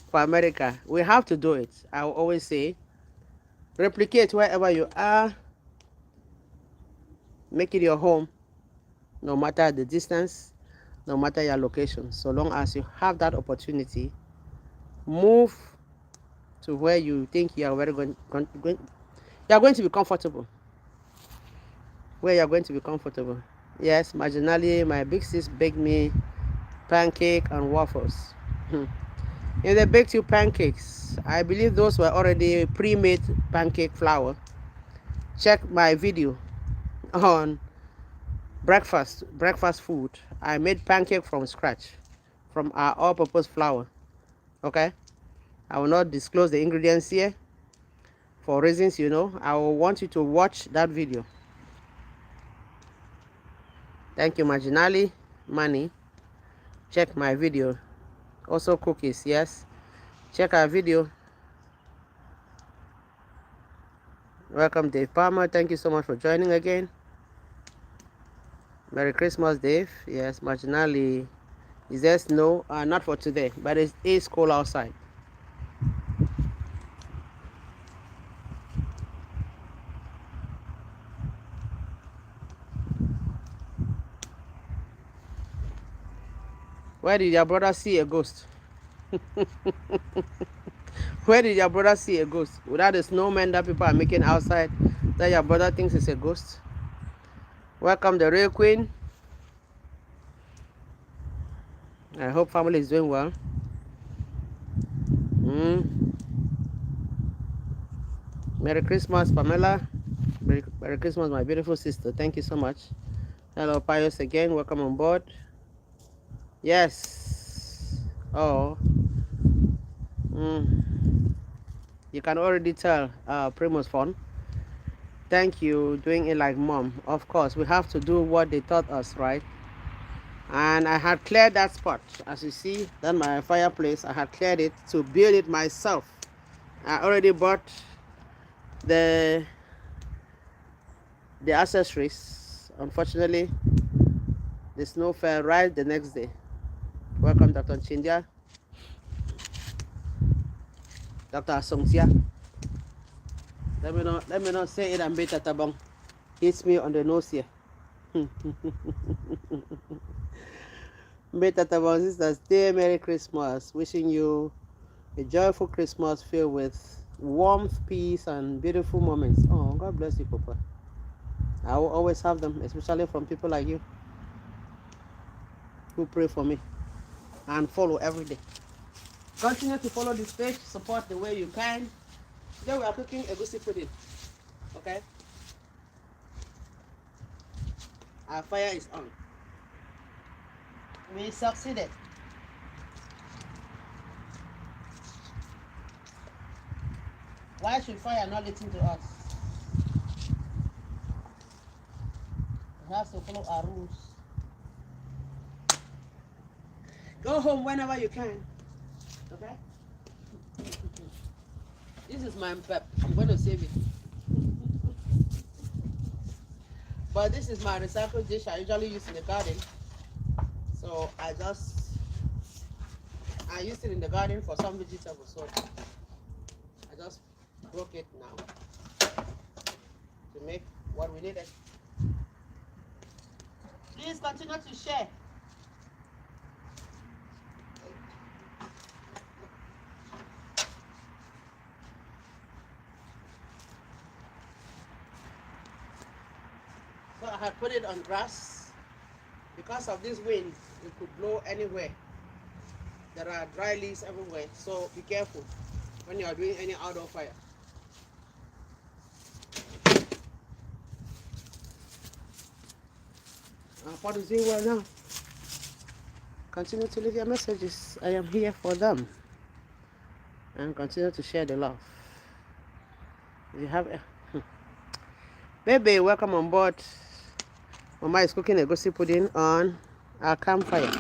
for America. We have to do it. I will always say, replicate wherever you are. Make it your home, no matter the distance, no matter your location. So long as you have that opportunity, move to where you think you are you are going to be comfortable. Where you are going to be comfortable. Yes, marginally, my big sis baked me pancake and waffles. If they baked you pancakes, I believe those were already pre-made pancake flour. Check my video on breakfast food. I made pancake from scratch from our all-purpose flour. Okay, I will not disclose the ingredients here for reasons you know. I will want you to watch that video. Thank you, Marginally Money. Check my video. Also cookies, yes. Check our video. Welcome, Dave Palmer. Thank you so much for joining again. Merry Christmas, Dave. Yes, Marginally. Is there snow? Not for today, but it is cold outside. Where did your brother see a ghost? Where did your brother see a ghost? Without the snowman that people are making outside, that your brother thinks is a ghost? Welcome, the real queen. I hope family is doing well. Merry Christmas, Pamela. Merry Christmas, my beautiful sister. Thank you so much. Hello, Pius again. Welcome on board. Yes. Oh. You can already tell Primus Fun. Thank you, doing it like mom. Of course, we have to do what they taught us, right? And I had cleared that spot. As you see, that's my fireplace. I had cleared it to build it myself. I already bought the accessories. Unfortunately, the snow fell right the next day. Welcome, Dr. Chindia. Dr. Asongsia. Let me not say it and beat Tatabong. Hits me on the nose here. Beat Tatabong sisters, stay Merry Christmas. Wishing you a joyful Christmas filled with warmth, peace, and beautiful moments. Oh, God bless you, Papa. I will always have them, especially from people like you who pray for me and follow every day. Continue to follow this page, support the way you can. Today we are cooking Egussi pudding. Okay? Our fire is on. We succeeded. Why should fire not listen to us? We have to follow our rules. Go home whenever you can. Okay? This is my pep. I'm going to save it. But this is my recycled dish I usually use in the garden. So I used it in the garden for some vegetables. So I just broke it now to make what we needed. Please continue to share. So I had put it on grass. Because of this wind, it could blow anywhere. There are dry leaves everywhere, so be careful when you are doing any outdoor fire. What is doing well now? Continue to leave your messages. I am here for them. And continue to share the love. If you have baby, welcome on board. Mama is cooking a Egussi pudding on our campfire.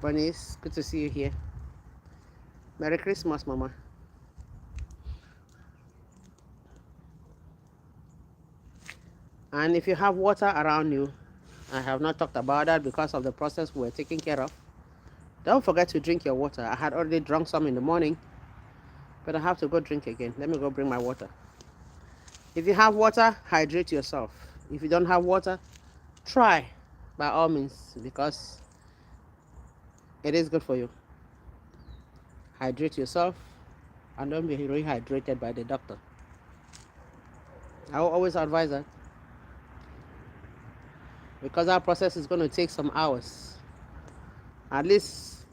Bunnies, good to see you here. Merry Christmas, Mama. And if you have water around you, I have not talked about that because of the process we're taking care of. Don't forget to drink your water. I had already drunk some in the morning, but I have to go drink again. Let me go bring my water. If you have water, hydrate yourself. If you don't have water, try by all means, because it is good for you. Hydrate yourself and don't be rehydrated by the doctor. I will always advise that, because our process is going to take some hours, at least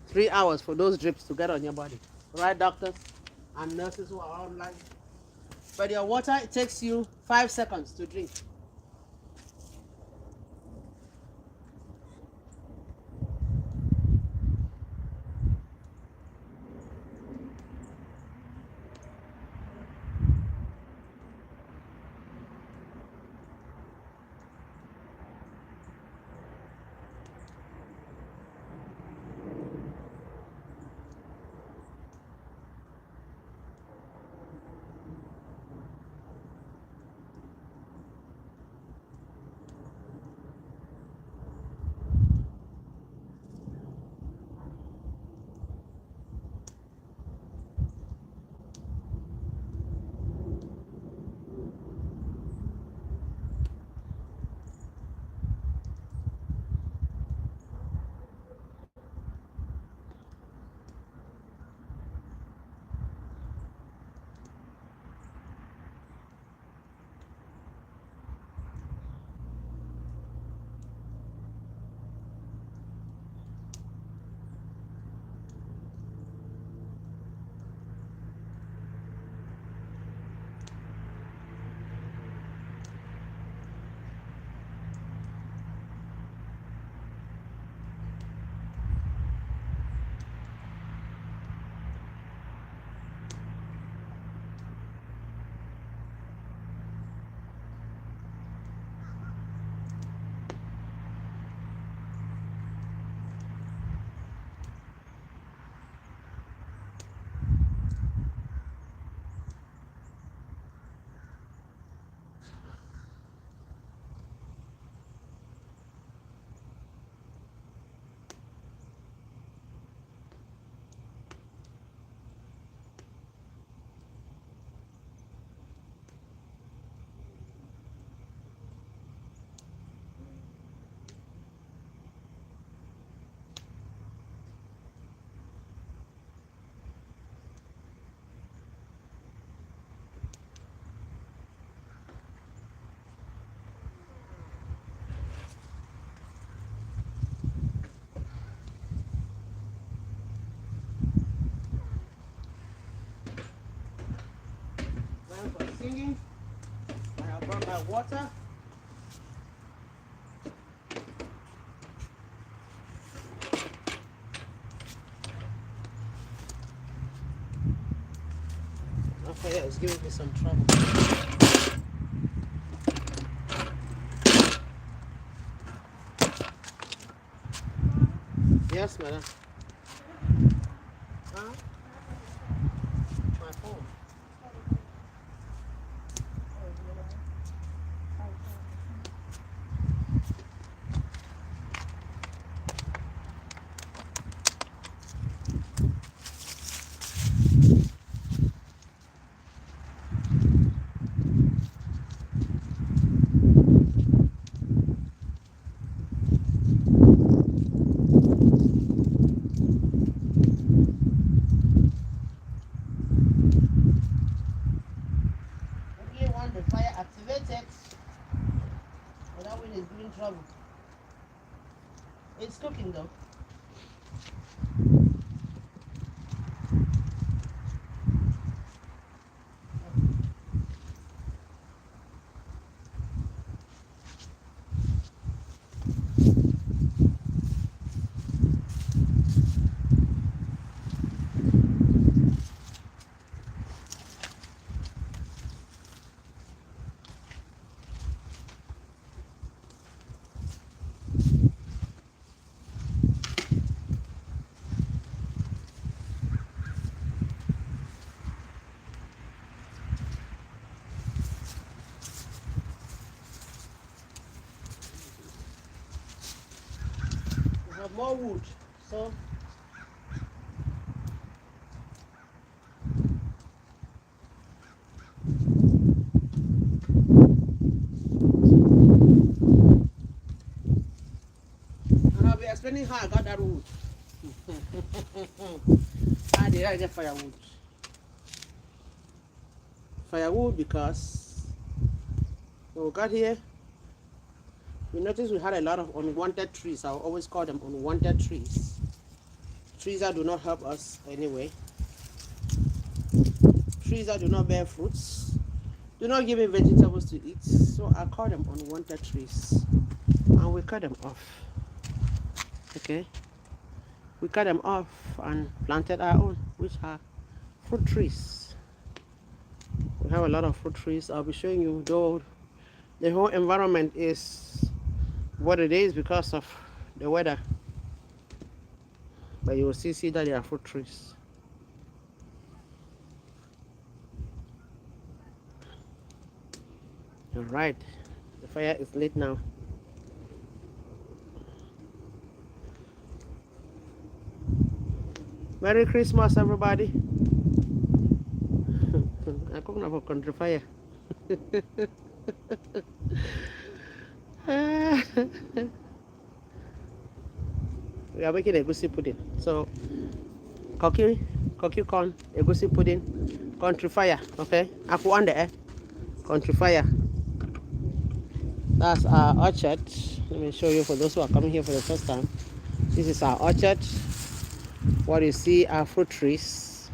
3 hours for those drips to get on your body. Right, doctors and nurses who are online? But your water, it takes you 5 seconds to drink. Water. Okay, yeah, it's giving me some trouble. Yes, madam. Huh? My phone. Okay, want the fire activated. But that one is giving trouble. It's cooking though. We have more wood. So and I'll be explaining how I got that wood. How did I get firewood? Firewood because when we got here, we noticed we had a lot of unwanted trees. I will always call them unwanted trees. Trees that do not help us anyway. Trees that do not bear fruits. Do not give me vegetables to eat. So I call them unwanted trees. And we cut them off. Okay? We cut them off and planted our own, which are fruit trees. We have a lot of fruit trees. I'll be showing you, though the whole environment is what it is because of the weather. But you will still see that there are fruit trees. All right, the fire is lit now. Merry Christmas, everybody. I'm cooking up a country fire. We are making Egussi pudding. So, cocky corn, Egussi pudding, country fire. Okay, aku under country fire. That's our orchard. Let me show you for those who are coming here for the first time. This is our orchard. What you see are fruit trees,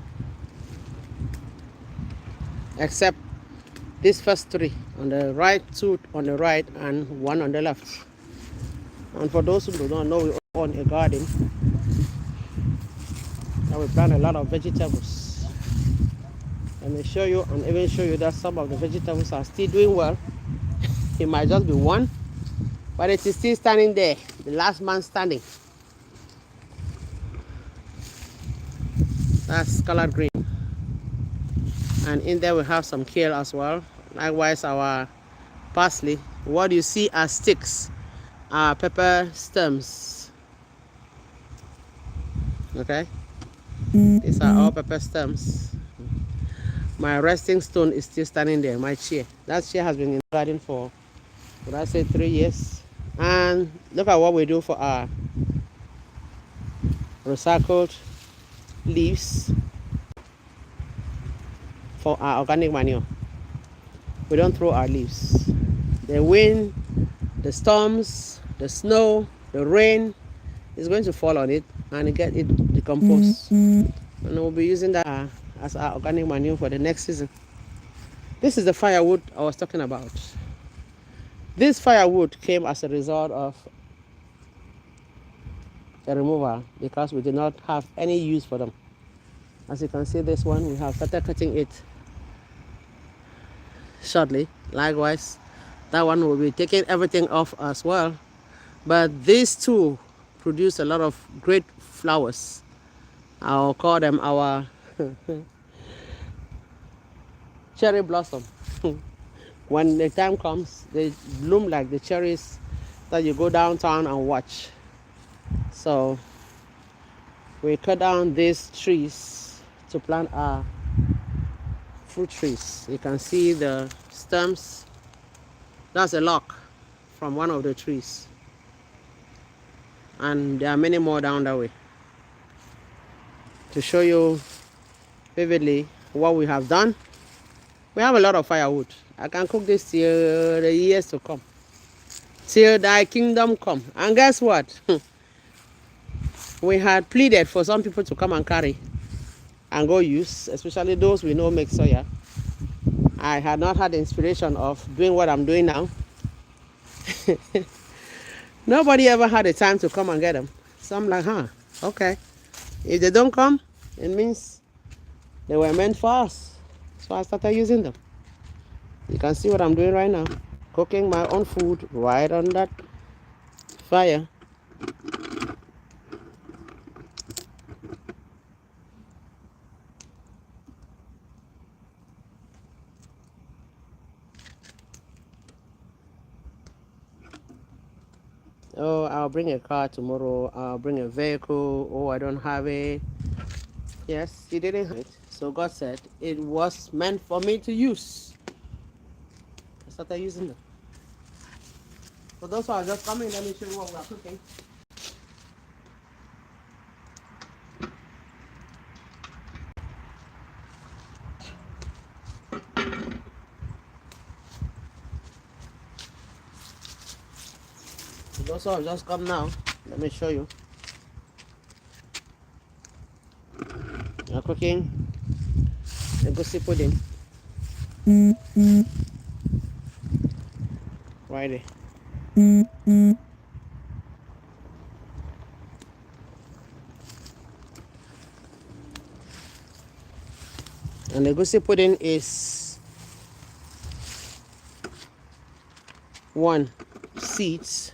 except these first three on the right, two on the right, and one on the left. And for those who do not know, we own a garden and we plant a lot of vegetables. Let me show you and even show you that some of the vegetables are still doing well. It might just be one, but it is still standing there, the last man standing. That's colored green. And in there we have some kale as well. Likewise our parsley. What you see are sticks, are pepper stems. Okay, these are all pepper stems. My resting stone is still standing there, my chair. That chair has been in the garden for, would I say, 3 years. And look at what we do for our recycled leaves for our organic manure. We don't throw our leaves. The wind, the storms, the snow, the rain is going to fall on it and get it decomposed. And we'll be using that as our organic manure for the next season. This is the firewood I was talking about. This firewood came as a result of a removal because we did not have any use for them. As you can see, this one, we have started cutting it shortly. Likewise, that one will be taking everything off as well. But these two produce a lot of great flowers. I'll call them our cherry blossom. When the time comes, they bloom like the cherries that you go downtown and watch. So we cut down these trees to plant our fruit trees. You can see the stems. That's a lock from one of the trees. And there are many more down that way. To show you vividly what we have done, we have a lot of firewood. I can cook this till the years to come, till thy kingdom come. And guess what? We had pleaded for some people to come and carry and go use, especially those we know make soya. I had not had the inspiration of doing what I'm doing now. Nobody ever had the time to come and get them. So I'm like, okay. If they don't come, it means they were meant for us. So I started using them. You can see what I'm doing right now. Cooking my own food right on that fire. Oh, I'll bring a car tomorrow. I'll bring a vehicle. Oh, I don't have it. Yes, he didn't have it. So God said it was meant for me to use. I started using them. So those are just coming. Let me show you what we are cooking. So those are just come now. Let me show you. We are cooking Egussi pudding. Right there. And the Egussi pudding is one, seeds,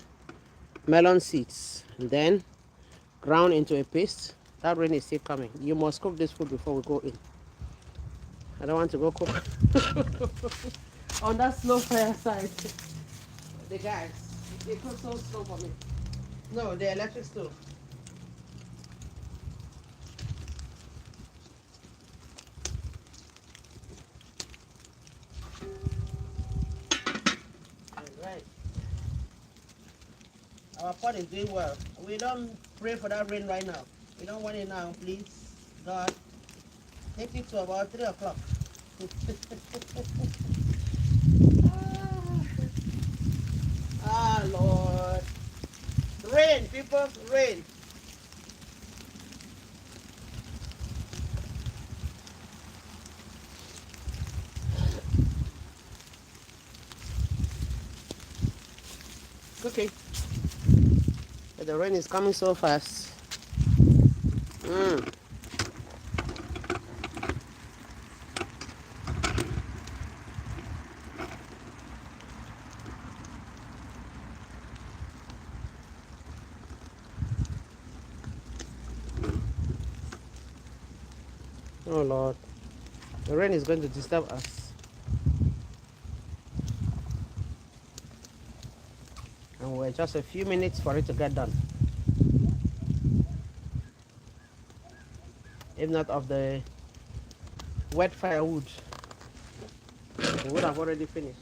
melon seeds, and then ground into a paste. That rain is still coming. You must cook this food before we go in. I don't want to go cook on that slow fire side. The gas, they cook so slow for me. No, the electric stove. Right. Our pot is doing well. We don't pray for that rain right now. We don't want it now, please. God, take it to about 3 o'clock. Lord. Rain, people, rain. Okay. But the rain is coming so fast. Oh Lord. The rain is going to disturb us. And we're just a few minutes for it to get done. If not of the wet firewood, we would have already finished.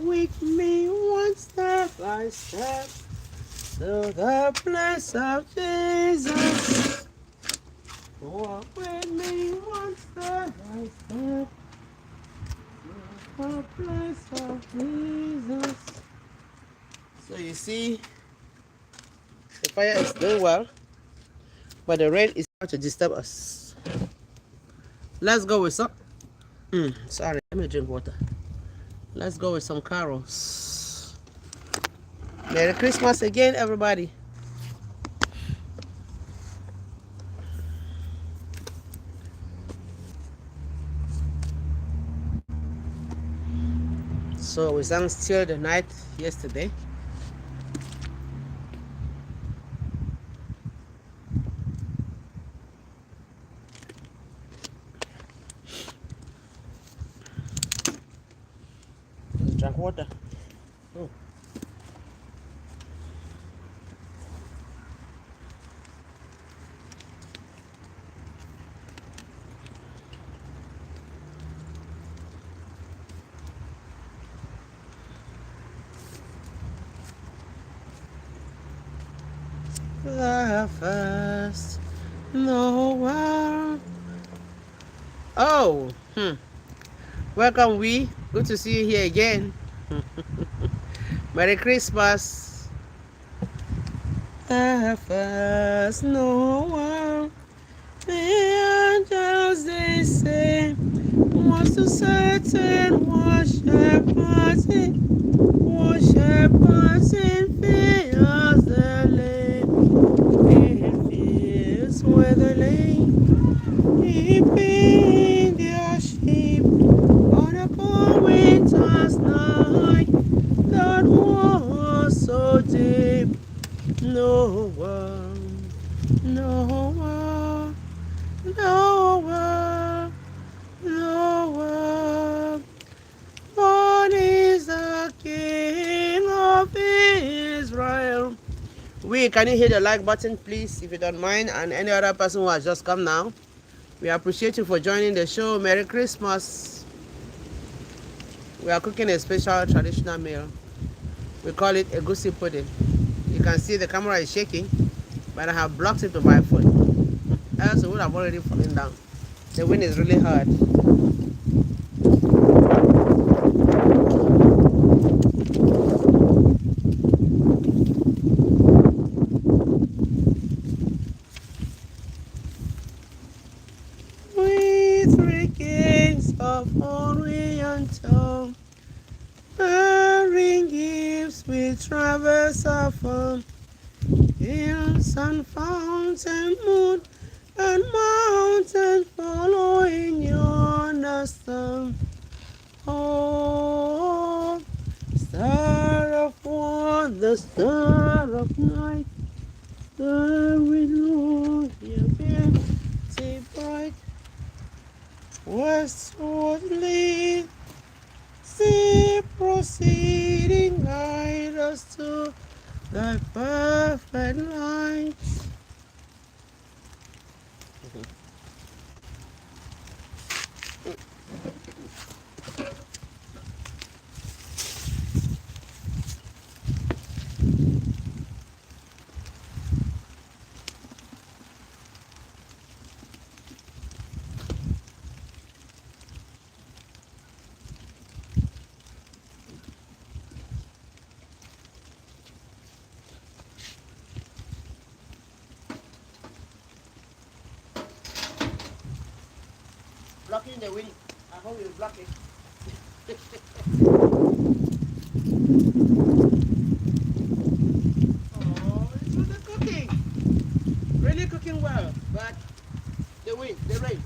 with me one step by step to the place of Jesus. Walk with me one step by step to the place of Jesus. So you see, the fire is doing well, but the rain is about to disturb us. Let's go with some. Sorry, let me drink water. Let's go with some carols. Merry Christmas again, everybody. So we sang Still the Night yesterday. Let's drink water. Oh. The first Noel. Oh, welcome, we. Good to see you here again. Merry Christmas. The first Noel. The angels they say was to certain shepherds in fields the lane, in fields where the lane, keeping their sheep on a cold winter's night that was so deep. No one, no one, no one, no one. Born is the King of Israel. Can you hit the like button, please, if you don't mind? And any other person who has just come now, we appreciate you for joining the show. Merry Christmas. We are cooking a special traditional meal. We call it Egussi pudding. You can see the camera is shaking, but I have blocked it with my foot. Else it would have already fallen down. The wind is really hard. We three kings of Orient town, bearing gifts we traverse afar, hills and fountain, moon and mountains following yonder star. Oh, star of one, the star of night, star with Lord, your beauty bright. Westwardly, see proceeding, guide us to thy perfect light. Blocking the wind. I hope you block it. Oh, it's really cooking. Really cooking well, but the wind, the rain.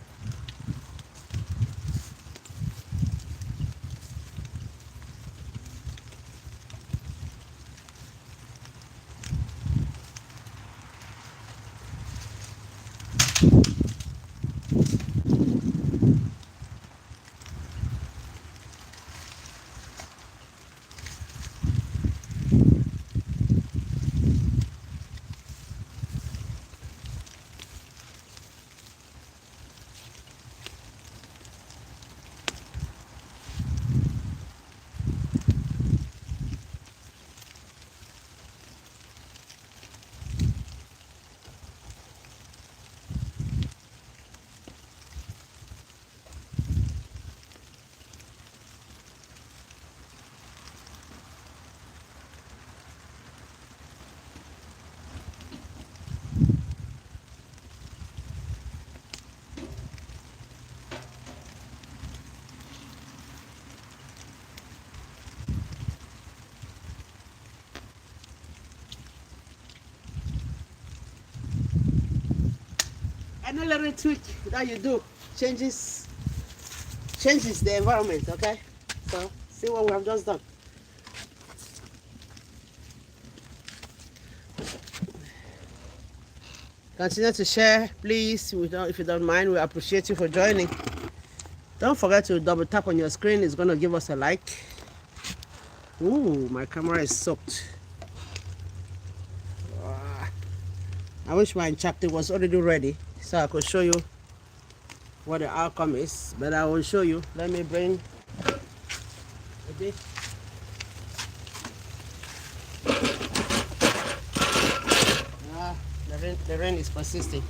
Any little tweak that you do changes the environment, okay? So see what we have just done. Continue to share, please. If you don't mind, we appreciate you for joining. Don't forget to double tap on your screen. It's going to give us a like. Ooh, my camera is soaked. I wish my chapter was already ready so I could show you what the outcome is, but I will show you. Let me bring a bit. The rain is persisting.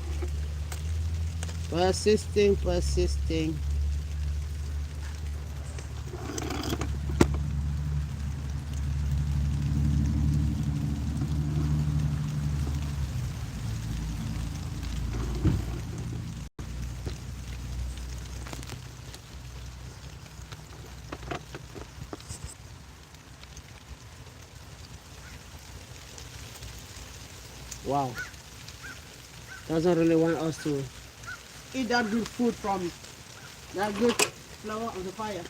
Persisting. Wow. Doesn't really want us to eat that good food from that good flour on the fire.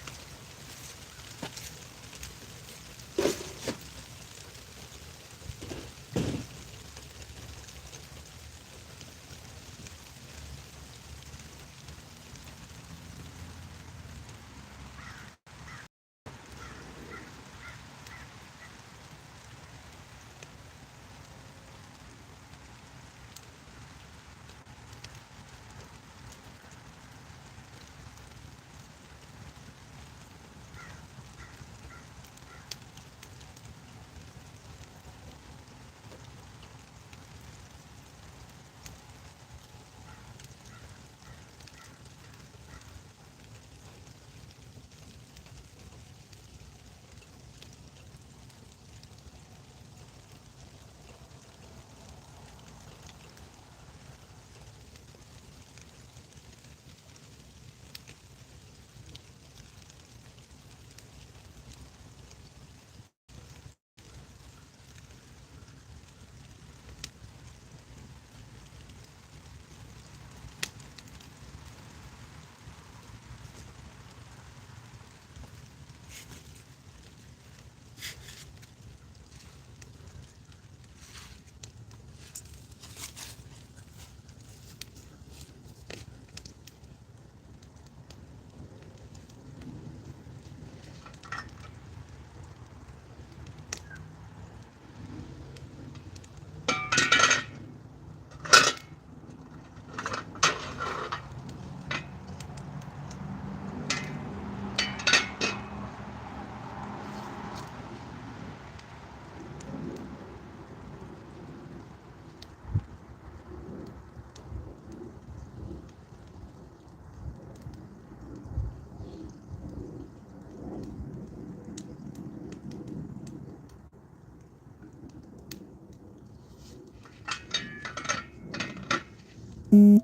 I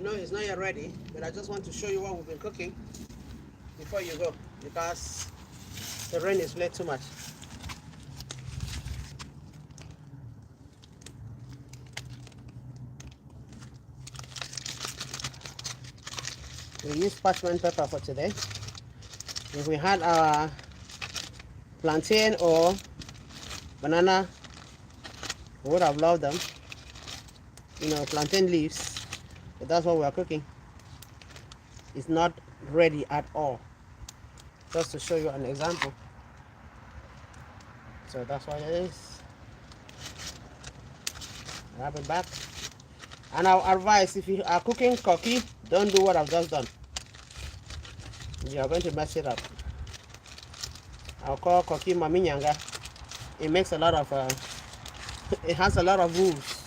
know it's not yet ready, but I just want to show you what we've been cooking before you go, because the rain is way too much. We use parchment paper for today. If we had our plantain or banana, we would have loved them. You know, plantain leaves, but that's what we are cooking. It's not ready at all. Just to show you an example. So that's what it is. Wrap it back. And our advice, if you are cooking koki, don't do what I've just done. You are going to mess it up. I'll call koki maminyanga. It makes a lot of, it has a lot of rules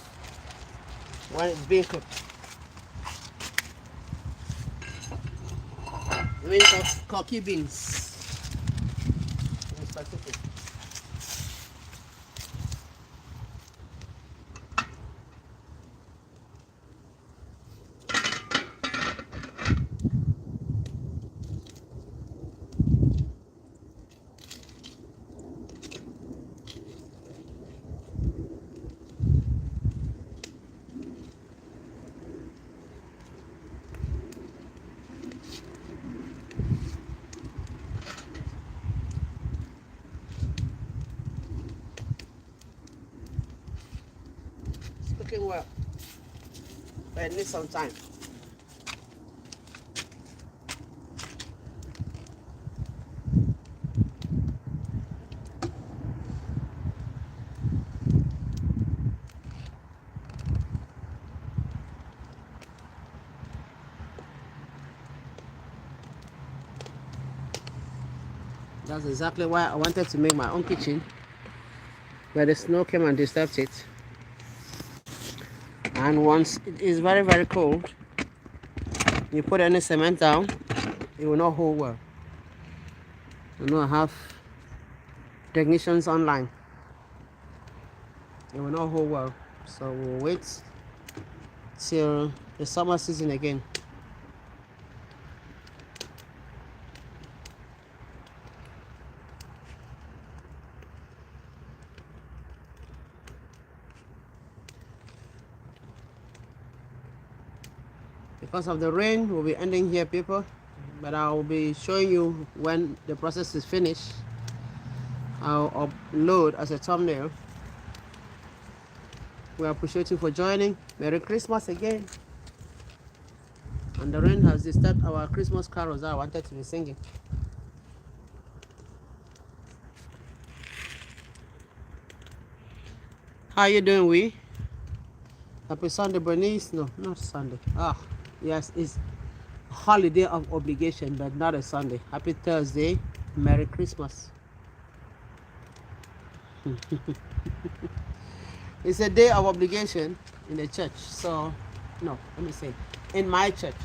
when it's being cooked. I mean, koki beans in specific. working well, but it needs some time. That's exactly why I wanted to make my own kitchen, but the snow came and disturbed it. And once it is very, very cold, you put any cement down, it will not hold well. You know, I have technicians online. It will not hold well. So we'll wait till the summer season again. Because of the rain, we'll be ending here, people. But I'll be showing you when the process is finished. I'll upload as a thumbnail. We appreciate you for joining. Merry Christmas again. And the rain has disturbed our Christmas carols that I wanted to be singing. How you doing, we? Happy Sunday, Bernice? No, not Sunday. Ah, yes, it's a holiday of obligation, but not a Sunday. Happy Thursday. Merry Christmas. It's a day of obligation in the church. So, no, let me say, in my church.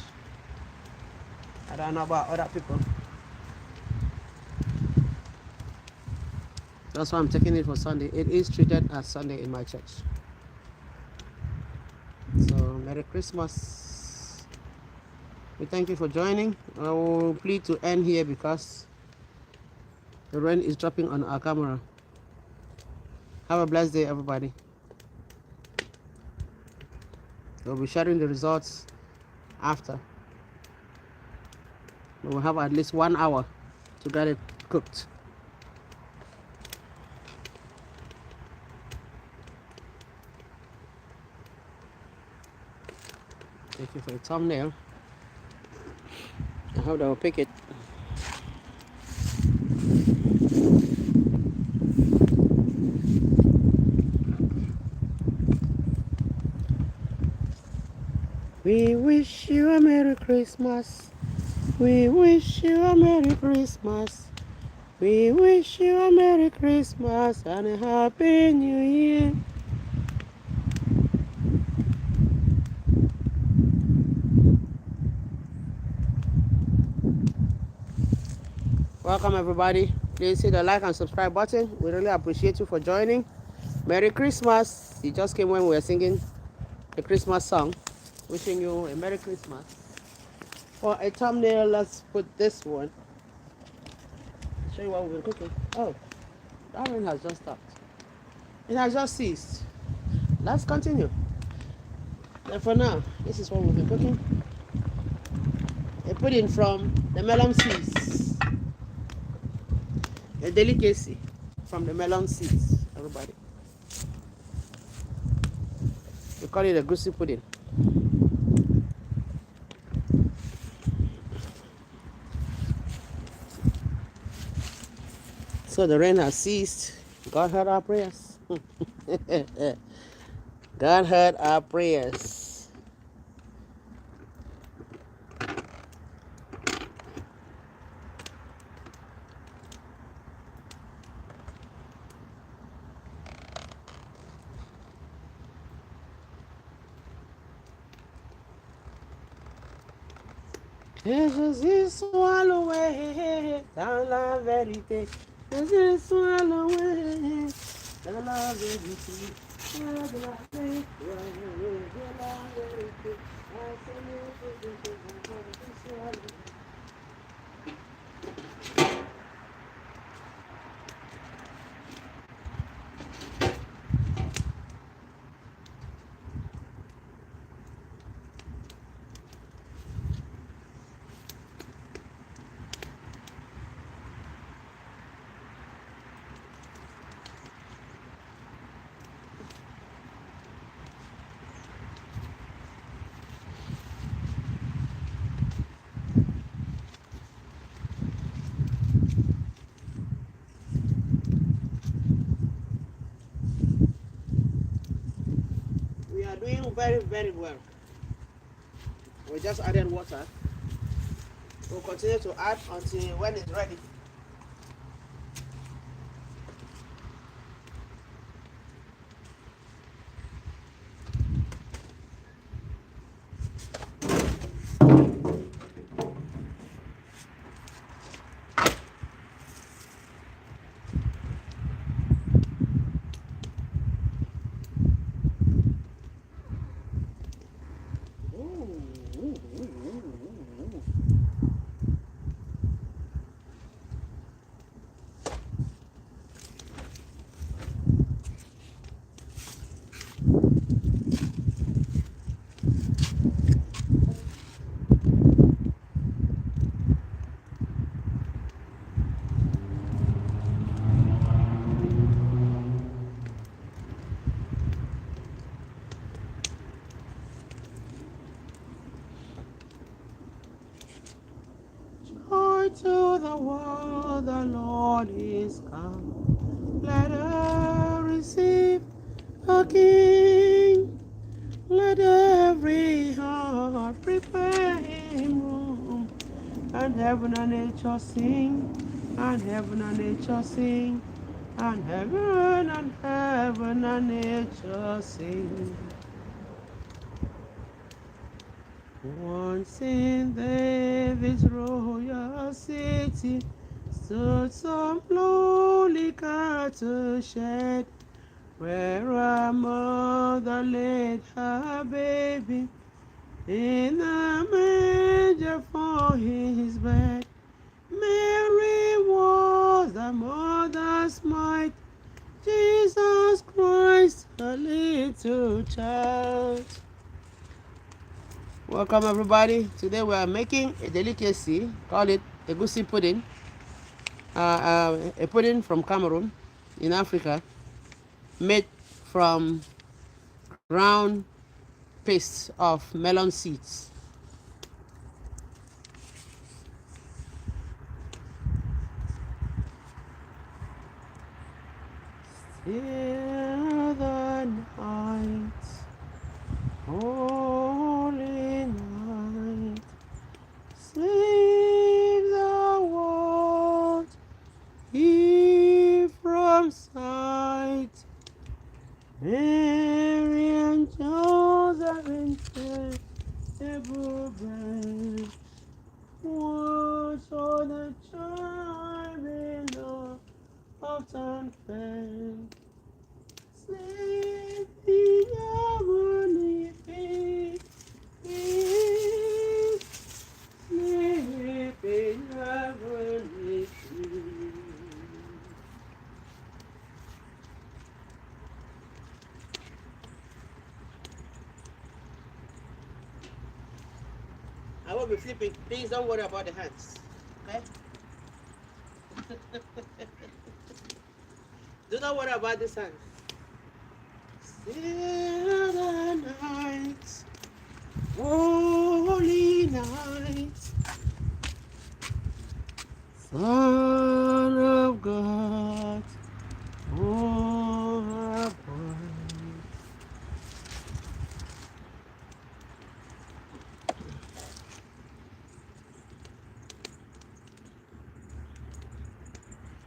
I don't know about other people. That's why I'm taking it for Sunday. It is treated as Sunday in my church. So, Merry Christmas. We thank you for joining. I will plead to end here because the rain is dropping on our camera. Have a blessed day, everybody. We'll be sharing the results after. We'll have at least 1 hour to get it cooked. Thank you for the thumbnail. I hope they will pick it. We wish you a Merry Christmas. We wish you a Merry Christmas. We wish you a Merry Christmas and a Happy New Year. Welcome, everybody. Please hit the like and subscribe button. We really appreciate you for joining. Merry Christmas. You just came when we were singing the Christmas song. Wishing you a Merry Christmas. For a thumbnail, let's put this one. Show you what we've been cooking. Oh, that rain has just stopped. It has just ceased. Let's continue. And for now, this is what we've been cooking. A pudding from the melon seeds. A delicacy from the melon seeds, everybody. We call it a Egussi pudding. So the rain has ceased. God heard our prayers. God heard our prayers. Jésus soit loué dans la vérité. Jésus soit loué dans la vérité. De la vérité. very, very well. We just added water. We'll continue to add until when it's ready. Joy to the world, the Lord is come. Let her receive a King. Let every heart prepare him room. And heaven and nature sing, and heaven and nature sing, and heaven and nature sing. Once in David's royal city stood some lonely cattle shed, where a mother laid her baby in a manger for his bed. Mary was the mother's might, Jesus Christ, a little child. Welcome everybody. Today we are making a delicacy, call it Egussi pudding. A pudding from Cameroon in Africa, made from ground paste of melon seeds. Still the night, holy night, sleep the world, he from sight. Mary and Joseph and table bread, watch all the child in the often fed. Sleep in heavenly peace, sleep in heavenly peace. I will be flipping. Please don't worry about the hands. Okay? Do not worry about this hand. Still the night, holy night, Son of God, oh abide.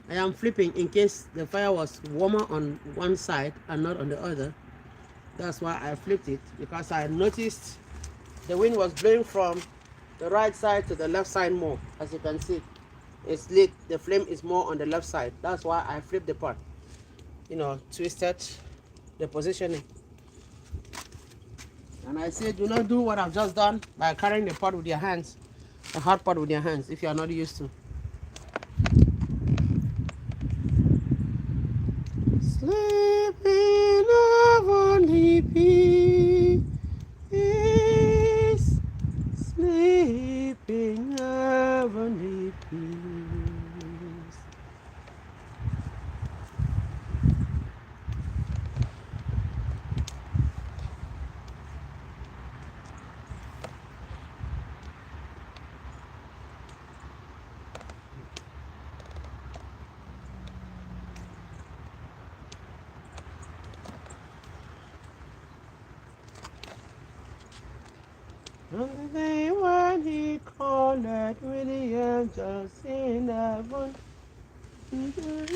I am flipping in case the fire was warmer on one side and not on the other. That's why I flipped it, because I noticed the wind was blowing from the right side to the left side more. As you can see, it's lit. The flame is more on the left side. That's why I flipped the pot. Twisted the positioning. And I say, do not do what I've just done by carrying the pot with your hands, the hot pot with your hands, if you are not used to. Sleep in heavenly peace, sleep in heavenly peace. On the day when he called with the angels in heaven. We'll take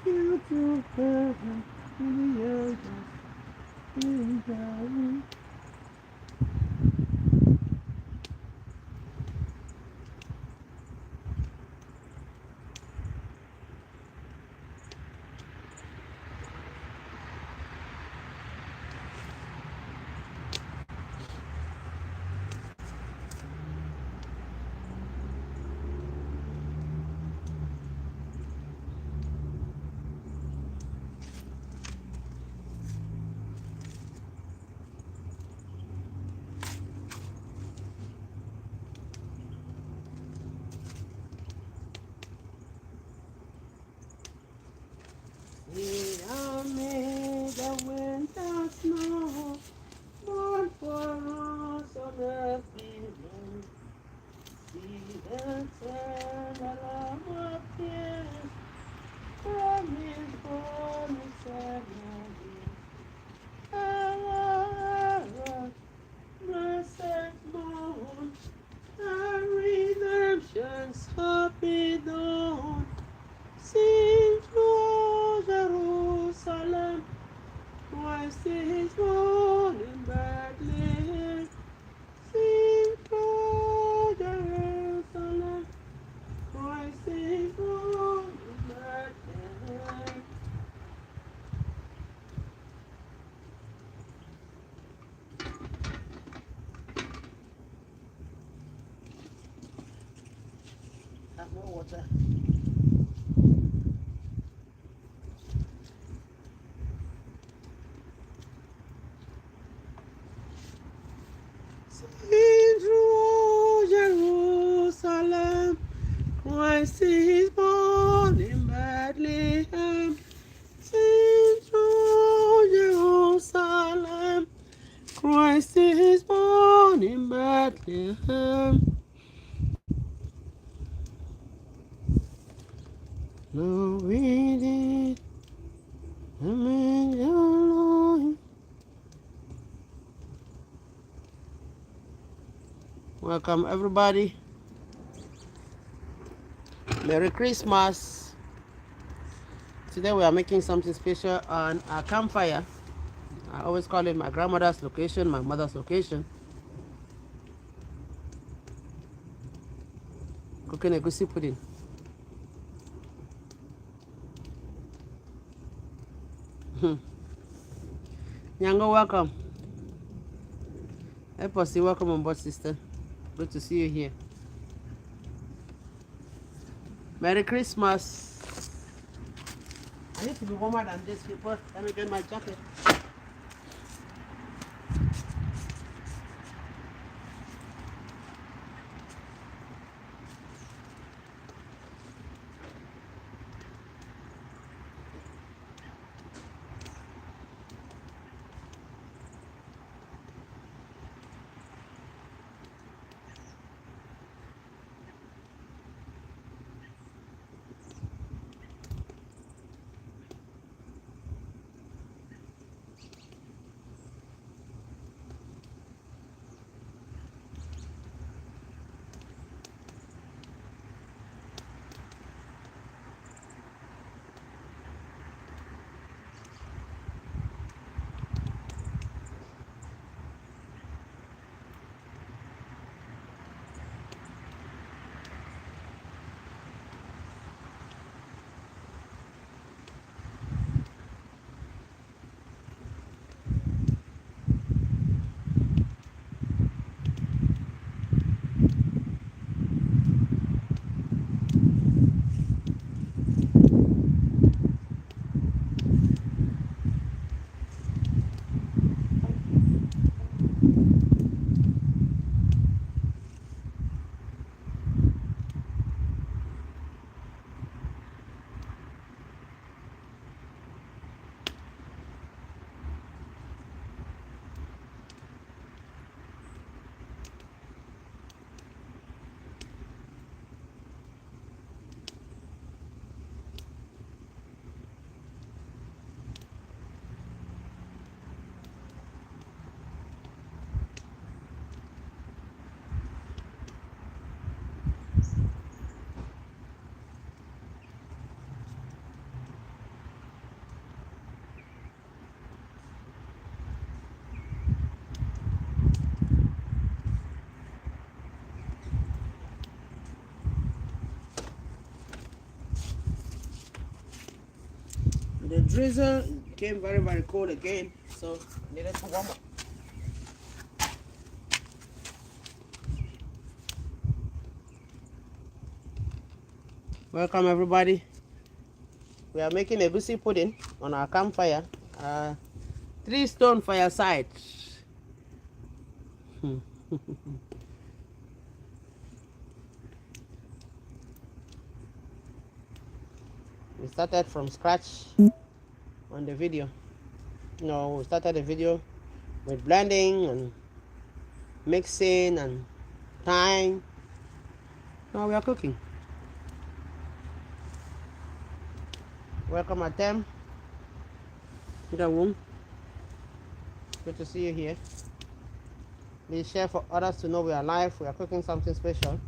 you to heaven with the angels in heaven. See, I made the winter snow, born for us on earth below. See the tender love of tears, from his born inside my ears. Blessed morn, our redemption's happy dawn. Sing to Jerusalem, Christ is born in Bethlehem. Sing to Jerusalem, Christ is born in Bethlehem. Have more water. Sing to Jerusalem, Christ is born in Bethlehem. Sing to Jerusalem, Christ is born in Bethlehem. No, we did. Welcome, everybody. Merry Christmas. Today we are making something special on our campfire. I always call it my grandmother's location, my mother's location. Cooking Egussi pudding. Nyango, welcome. Eposi, welcome on board, sister. Good to see you here. Merry Christmas. I need to be warmer than this before. Let me get my jacket. drizzle. It became very, very cold again, so needed to warm up. Welcome everybody. We are making Egussi pudding on our campfire. 3-stone fireside. We started from scratch on the video. No, we started the video with blending and mixing and time. Now we are cooking. Welcome Atem. Good to see you here. Please share for others to know we are live. We are cooking something special.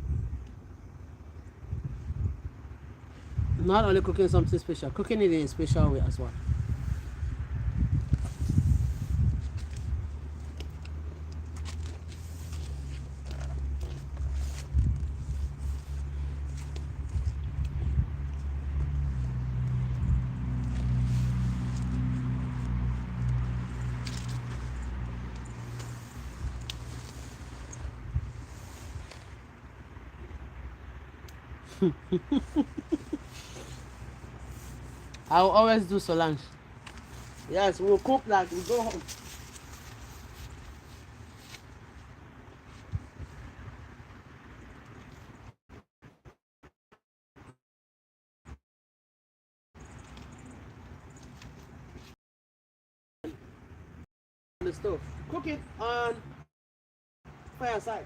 Not only cooking something special, cooking it in a special way as well. I'll always do Solange. Yes, we'll cook like we go home. On the stove. Cook it on fireside.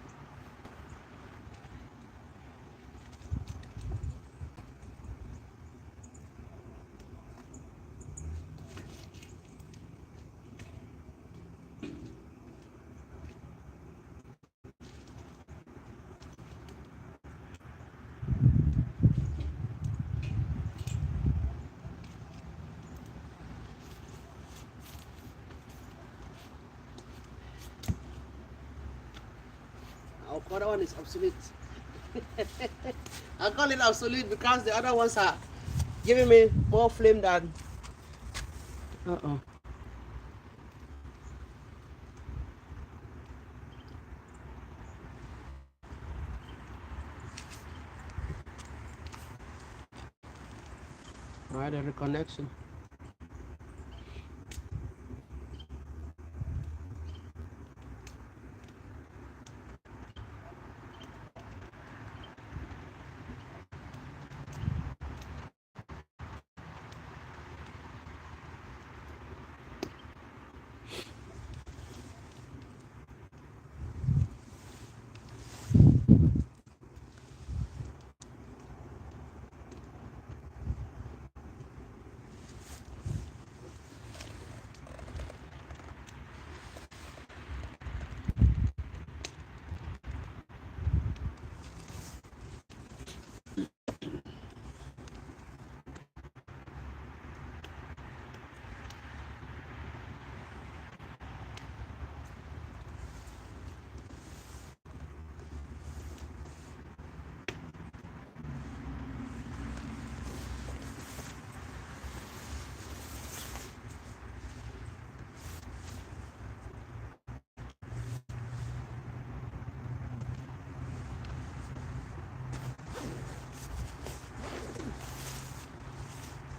Our other one is obsolete. I call it obsolete because the other ones are giving me more flame than. Uh-oh. Alright, a reconnection.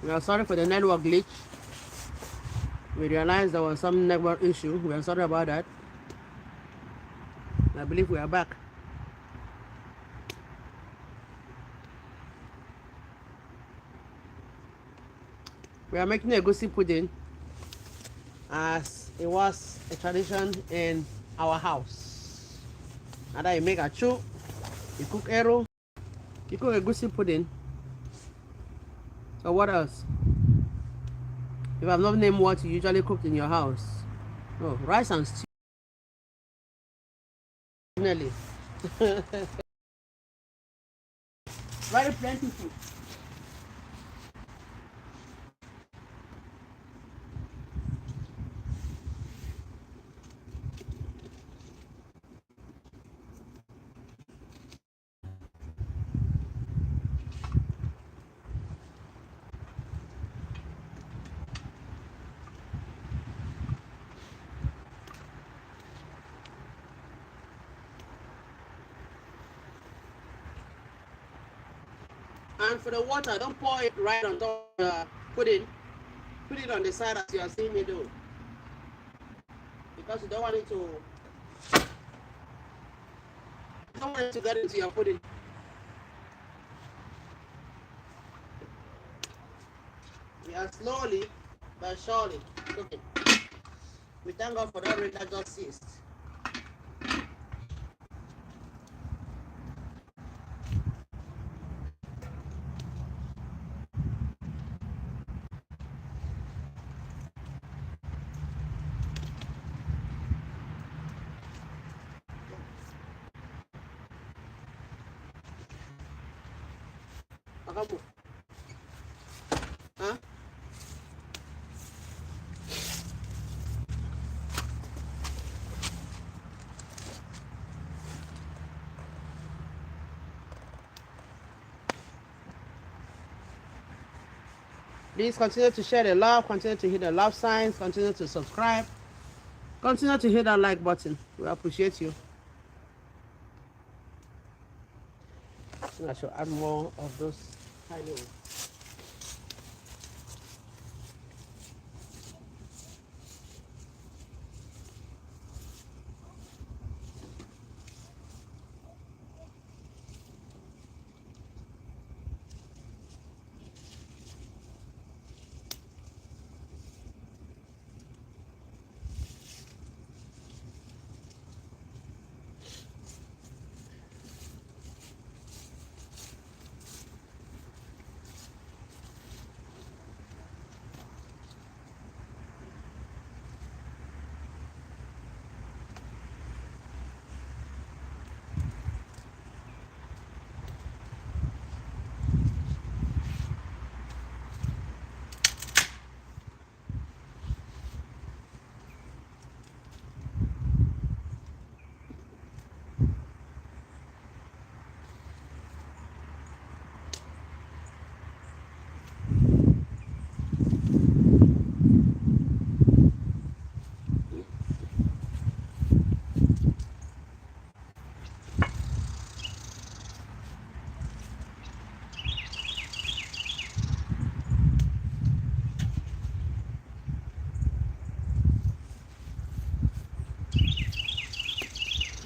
We are sorry for the network glitch. We realized there was some network issue. We are sorry about that. I believe we are back. We are making a Egussi pudding as it was a tradition in our house. Either you make a chu, you cook arrow, you cook a Egussi pudding. So what else? If I've not named what you usually cook in your house. Oh, rice and stew. Definitely. Very plentiful. And for the water, don't pour it right on top of the pudding. Put it on the side as you are seeing me do. Because you don't want it to get into your pudding. We are slowly but surely cooking. We thank God for that rain that just ceased. Akamu. Huh? Please continue to share the love, continue to hit the love signs, continue to subscribe, continue to hit that like button. We appreciate you. I should add more of those tiny ones.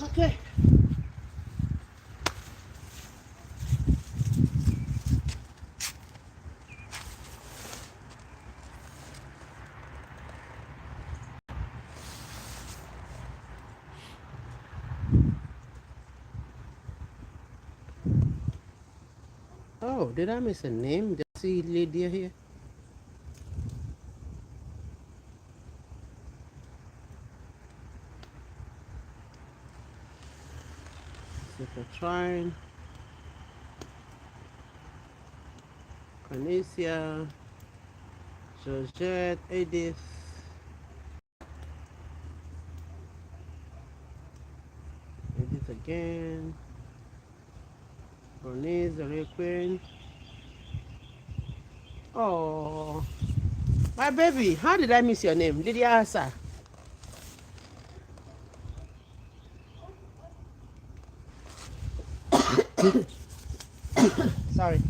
Okay. Oh, did I miss a name? Did I see Lydia here? Super Trine, Cornelia, Georgette, Edith, Edith again, Bernice, the real queen. Oh, my baby, how did I miss your name? Lydia Asa. Sorry.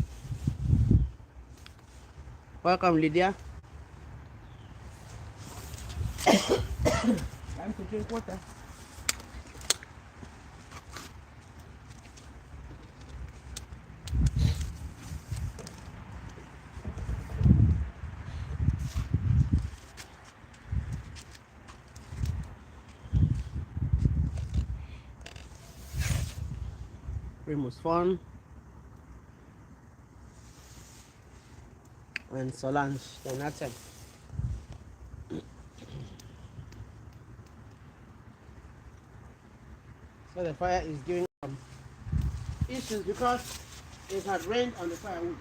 Welcome, Lydia. Time to drink water. Primus Fun and Solange. Then that's it. So the fire is giving issues because it had rained on the firewood.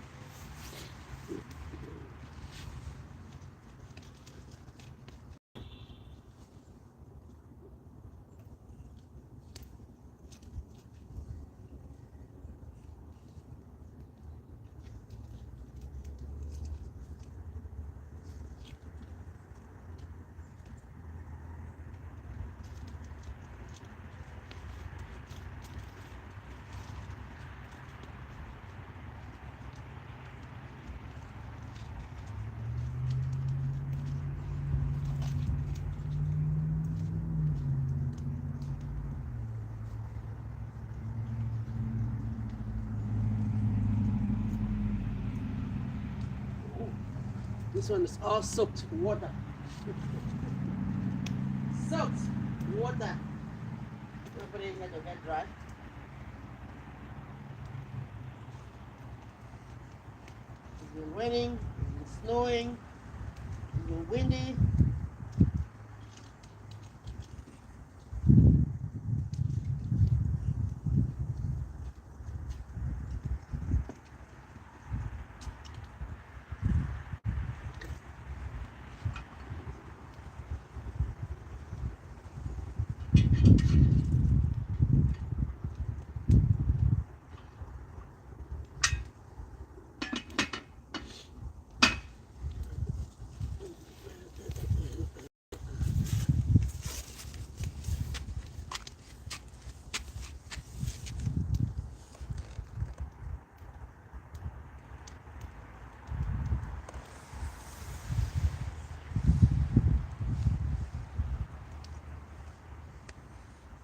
This one is all soaked water. Soaked water. Nobody in here to get dry. It's been raining, it's been snowing, it's been windy.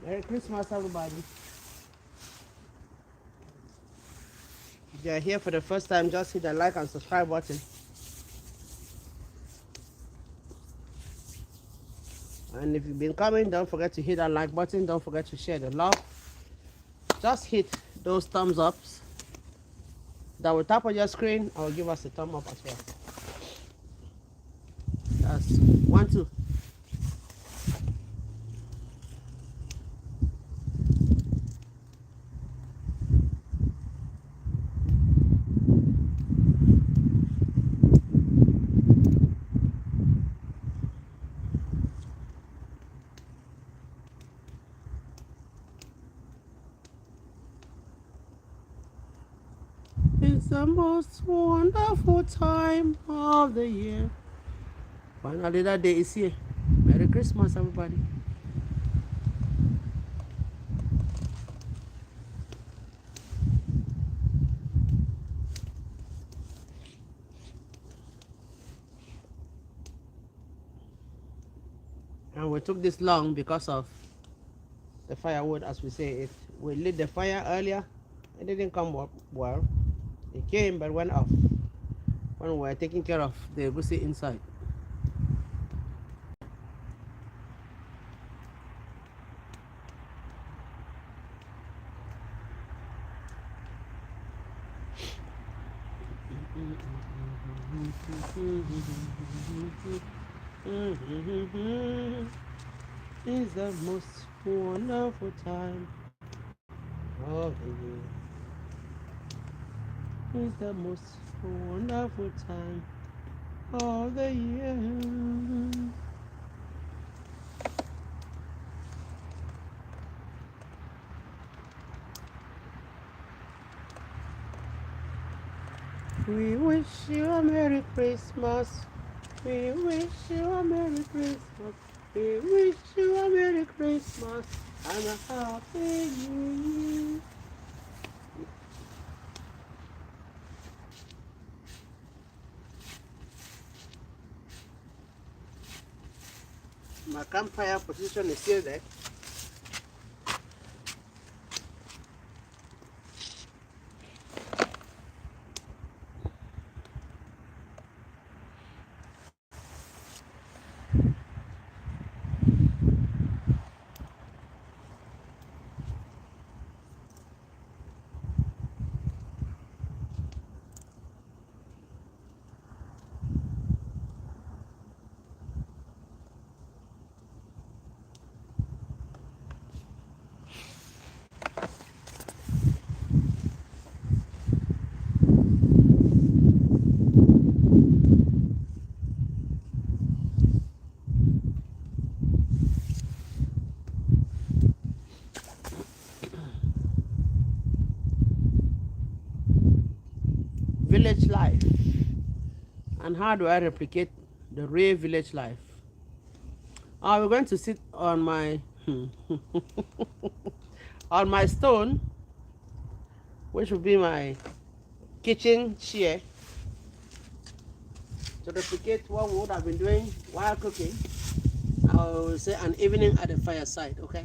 Merry Christmas, everybody. If you're here for the first time, just hit the like and subscribe button. And if you've been coming, don't forget to hit that like button. Don't forget to share the love. Just hit those thumbs ups that will tap on your screen or give us a thumb up as well. That's 1, 2. It's the most wonderful time of the year. Finally, that day is here. Merry Christmas, everybody. And we took this long because of the firewood, as we say it. We lit the fire earlier. It didn't come up well. It came but went off when we were taking care of the Egussi inside. It's the most wonderful time of the year. It's the most wonderful time of the year. We wish you a Merry Christmas. We wish you a Merry Christmas. We wish you a Merry Christmas and a Happy New Year. My campfire position is still there. Village life. And how do I replicate the real village life? We're going to sit on my on my stone, which will be my kitchen chair, to replicate what we would have been doing while cooking. I will say an evening at the fireside, okay?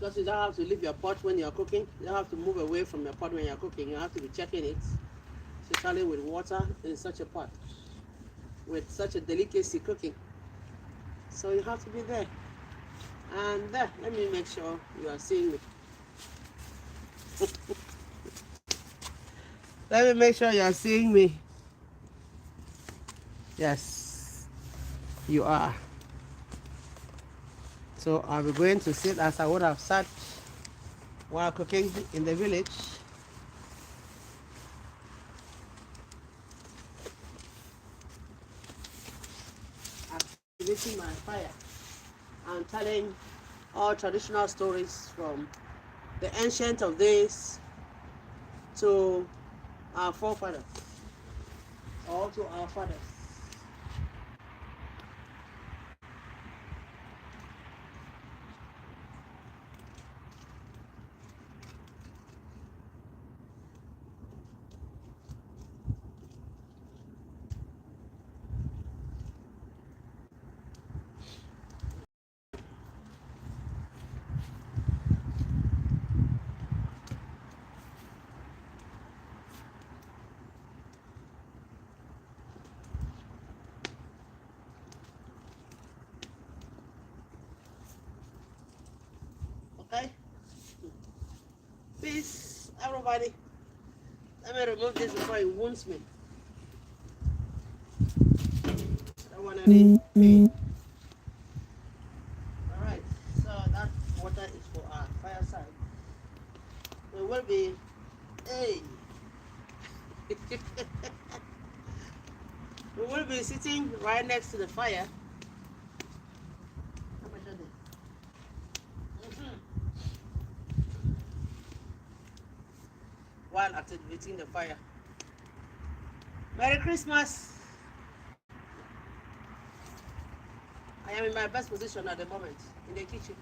because you don't have to leave your pot when you're cooking. You don't have to move away from your pot when you're cooking. You have to be checking it, especially with water in such a pot, with such a delicacy cooking. So you have to be there. And there, let me make sure you are seeing me. Let me make sure you are seeing me. Yes, you are. So I'll be going to sit as I would have sat while cooking in the village. Activating my fire and telling all traditional stories from the ancient of days to our forefathers or to our fathers. Okay? Peace, everybody. Let me remove this before it wounds me. I don't want any pain. Alright, so that water is for our fireside. We will be, hey, we will be sitting right next to the fire. How much are they? While activating the fire. Merry Christmas! I am in my best position at the moment in the kitchen,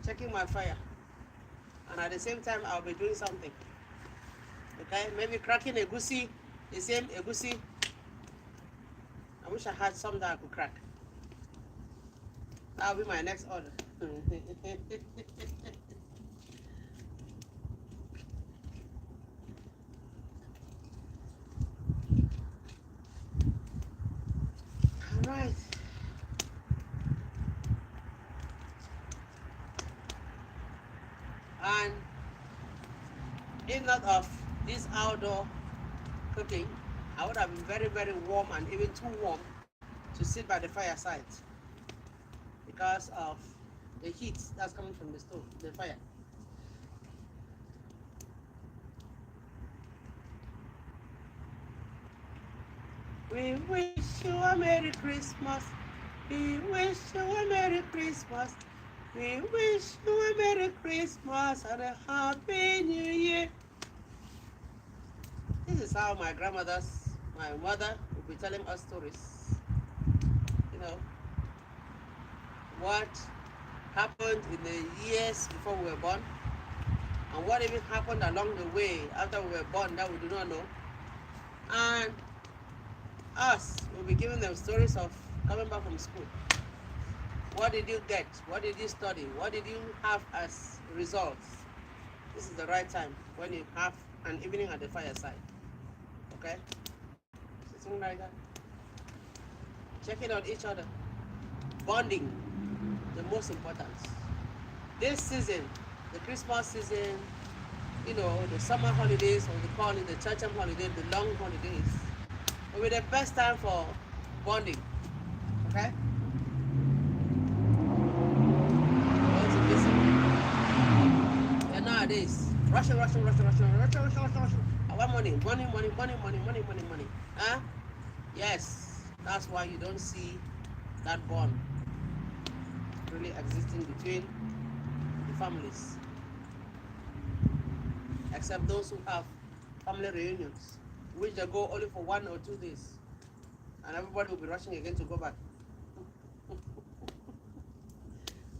checking my fire, and at the same time I'll be doing something. Okay, maybe cracking Egussi, the same Egussi. I wish I had some that I could crack. That'll be my next order. All right. And if not of this outdoor cooking, I would have been very, very warm and even too warm to sit by the fireside because of the heat that's coming from the stove, the fire. We wish you a Merry Christmas. We wish you a Merry Christmas. We wish you a Merry Christmas and a Happy New Year. This is how my grandmothers, my mother, would be telling us stories. You know, what happened in the years before we were born, and what even happened along the way after we were born that we do not know. And us will be giving them stories of coming back from school. What did you get? What did you study? What did you have as results? This is the right time when you have an evening at the fireside. Okay? Sitting like that. Checking on each other. Bonding, the most important. This season, the Christmas season, you know, the summer holidays, or they call it the church holiday, the long holidays, will be the best time for bonding. Okay? And nowadays, rushing. I want money. Huh? Yes, that's why you don't see that bond really existing between the families, except those who have family reunions, which they go only for 1 or 2 days, and everybody will be rushing again to go back.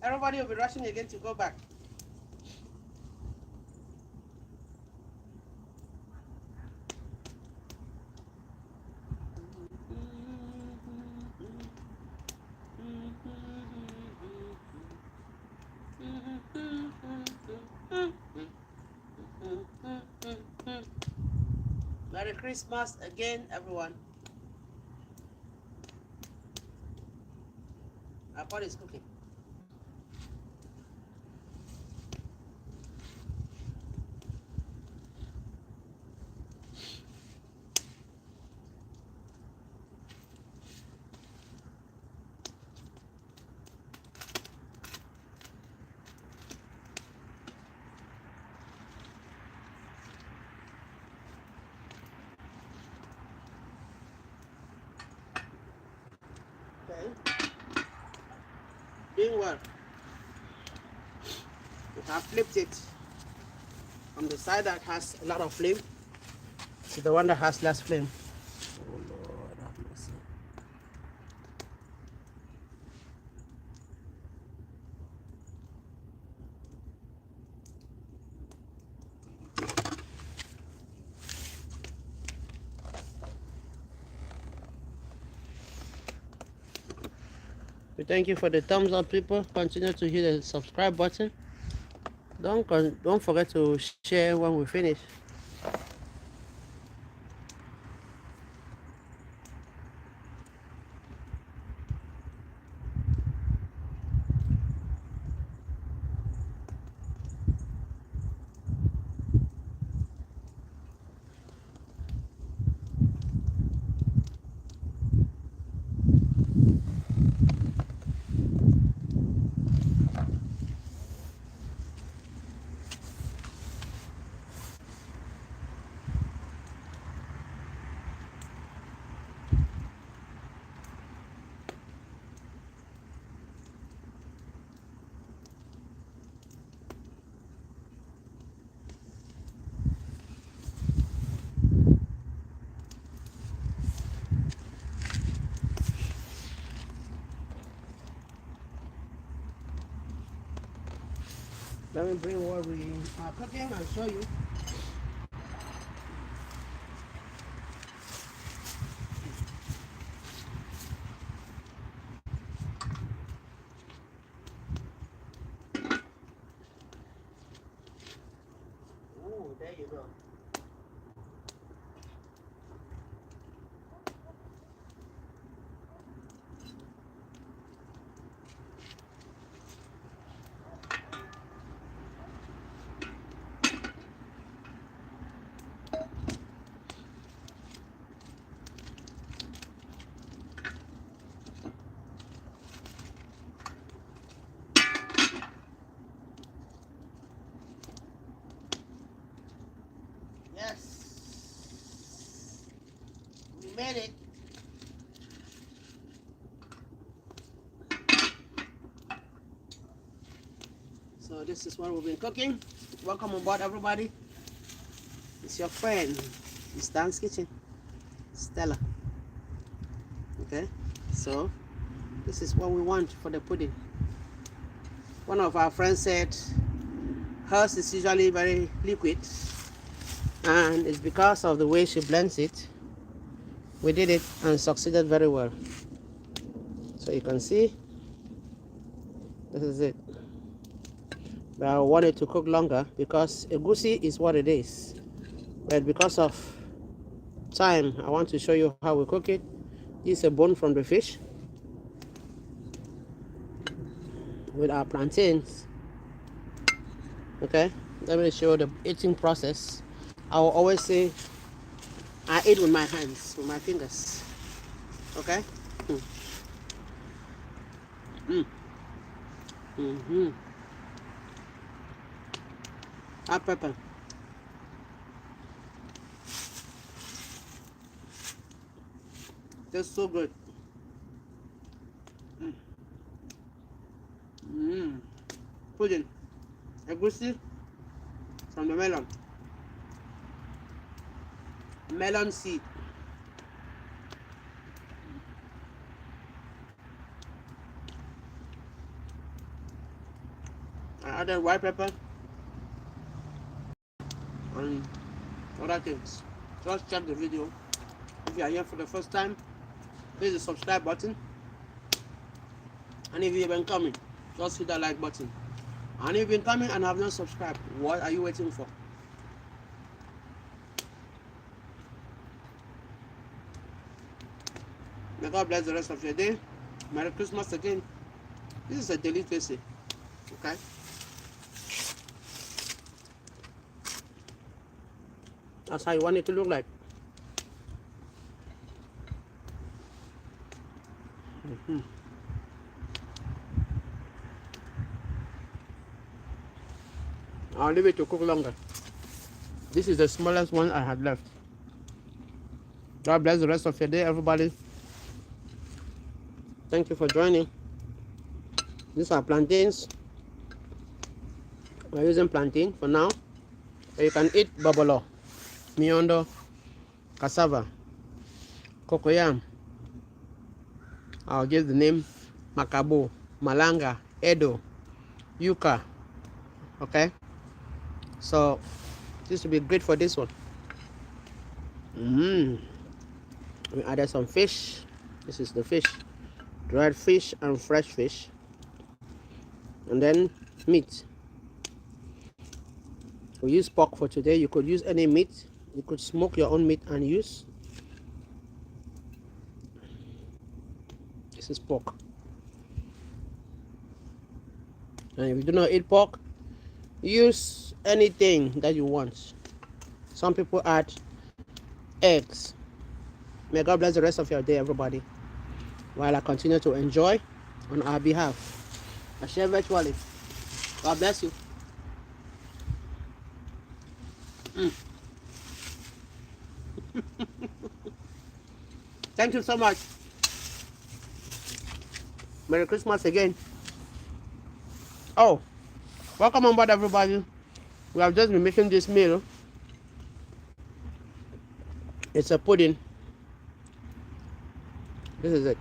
Everybody will be rushing again to go back. Merry Christmas again, everyone. Our pot is cooking. Okay. Doing well. We have flipped it from the side that has a lot of flame to the one that has less flame. Oh Lord, have mercy. We thank you for the thumbs up, people. Continue to hit the subscribe button. Don't forget to share when we finish. Let me bring what we are cooking and show you. Oh, there you go. Yes, we made it. So this is what we've been cooking. Welcome aboard, everybody. It's your friend, Miss Dan's Kitchen, Stella. Okay, so this is what we want for the pudding. One of our friends said hers is usually very liquid, and it's because of the way she blends it. We did it and succeeded very well. So you can see, this is it. But I want it to cook longer because Egussi is what it is. But because of time, I want to show you how we cook it. This is a bone from the fish with our plantains. Okay, let me show you the eating process. I will always say I eat with my hands, with my fingers. Okay. Add pepper. Tastes so good. Pudding. Egussi from the melon. Melon seed. I added white pepper and other things. Just check the video. If you are here for the first time, hit the subscribe button. And if you've been coming, just hit that like button. And if you've been coming and have not subscribed, what are you waiting for? May God bless the rest of your day. Merry Christmas again. This is a delicacy. Okay? That's how you want it to look like. I'll leave it to cook longer. This is the smallest one I had left. God bless the rest of your day, everybody. Thank you for joining. These are plantains. We're using plantain for now. You can eat babolo, miondo, cassava, cocoyam. I'll give the name Makabo, Malanga, Edo, Yucca. Okay? So, this will be great for this one. We added some fish. This is the fish. Dried fish and fresh fish. And then meat. We use pork for today. You could use any meat. You could smoke your own meat and use. This is pork. And if you do not eat pork, use anything that you want. Some people add eggs. May God bless the rest of your day, everybody. While I continue to enjoy on our behalf. I share virtually. God bless you. Thank you so much. Merry Christmas again. Oh, welcome on board, everybody. We have just been making this meal. It's a pudding. This is it.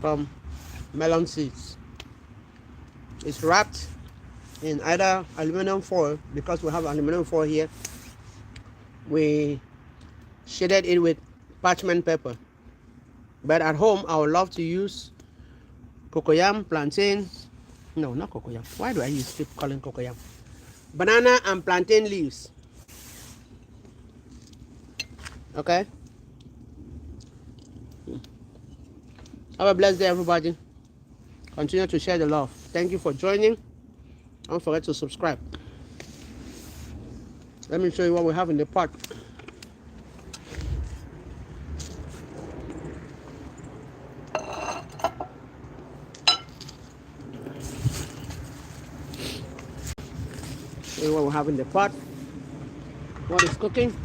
From melon seeds. It's wrapped in either aluminum foil, because we have aluminum foil here. We shaded it with parchment paper. But at home, I would love to use cocoyam, plantain. No, not cocoyam. Why do I keep calling cocoyam? Banana and plantain leaves. Okay? Have a blessed day, everybody. Continue to share the love. Thank you for joining. Don't forget to subscribe. Let me show you what we have in the pot. Show you what we have in the pot. What is cooking?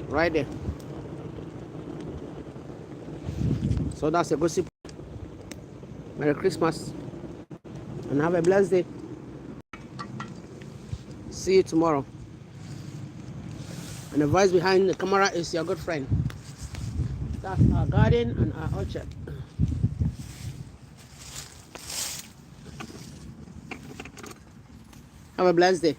Right there. So that's Egussi. Merry Christmas. And have a blessed day. See you tomorrow. And the voice behind the camera is your good friend. That's our garden and our orchard. Have a blessed day.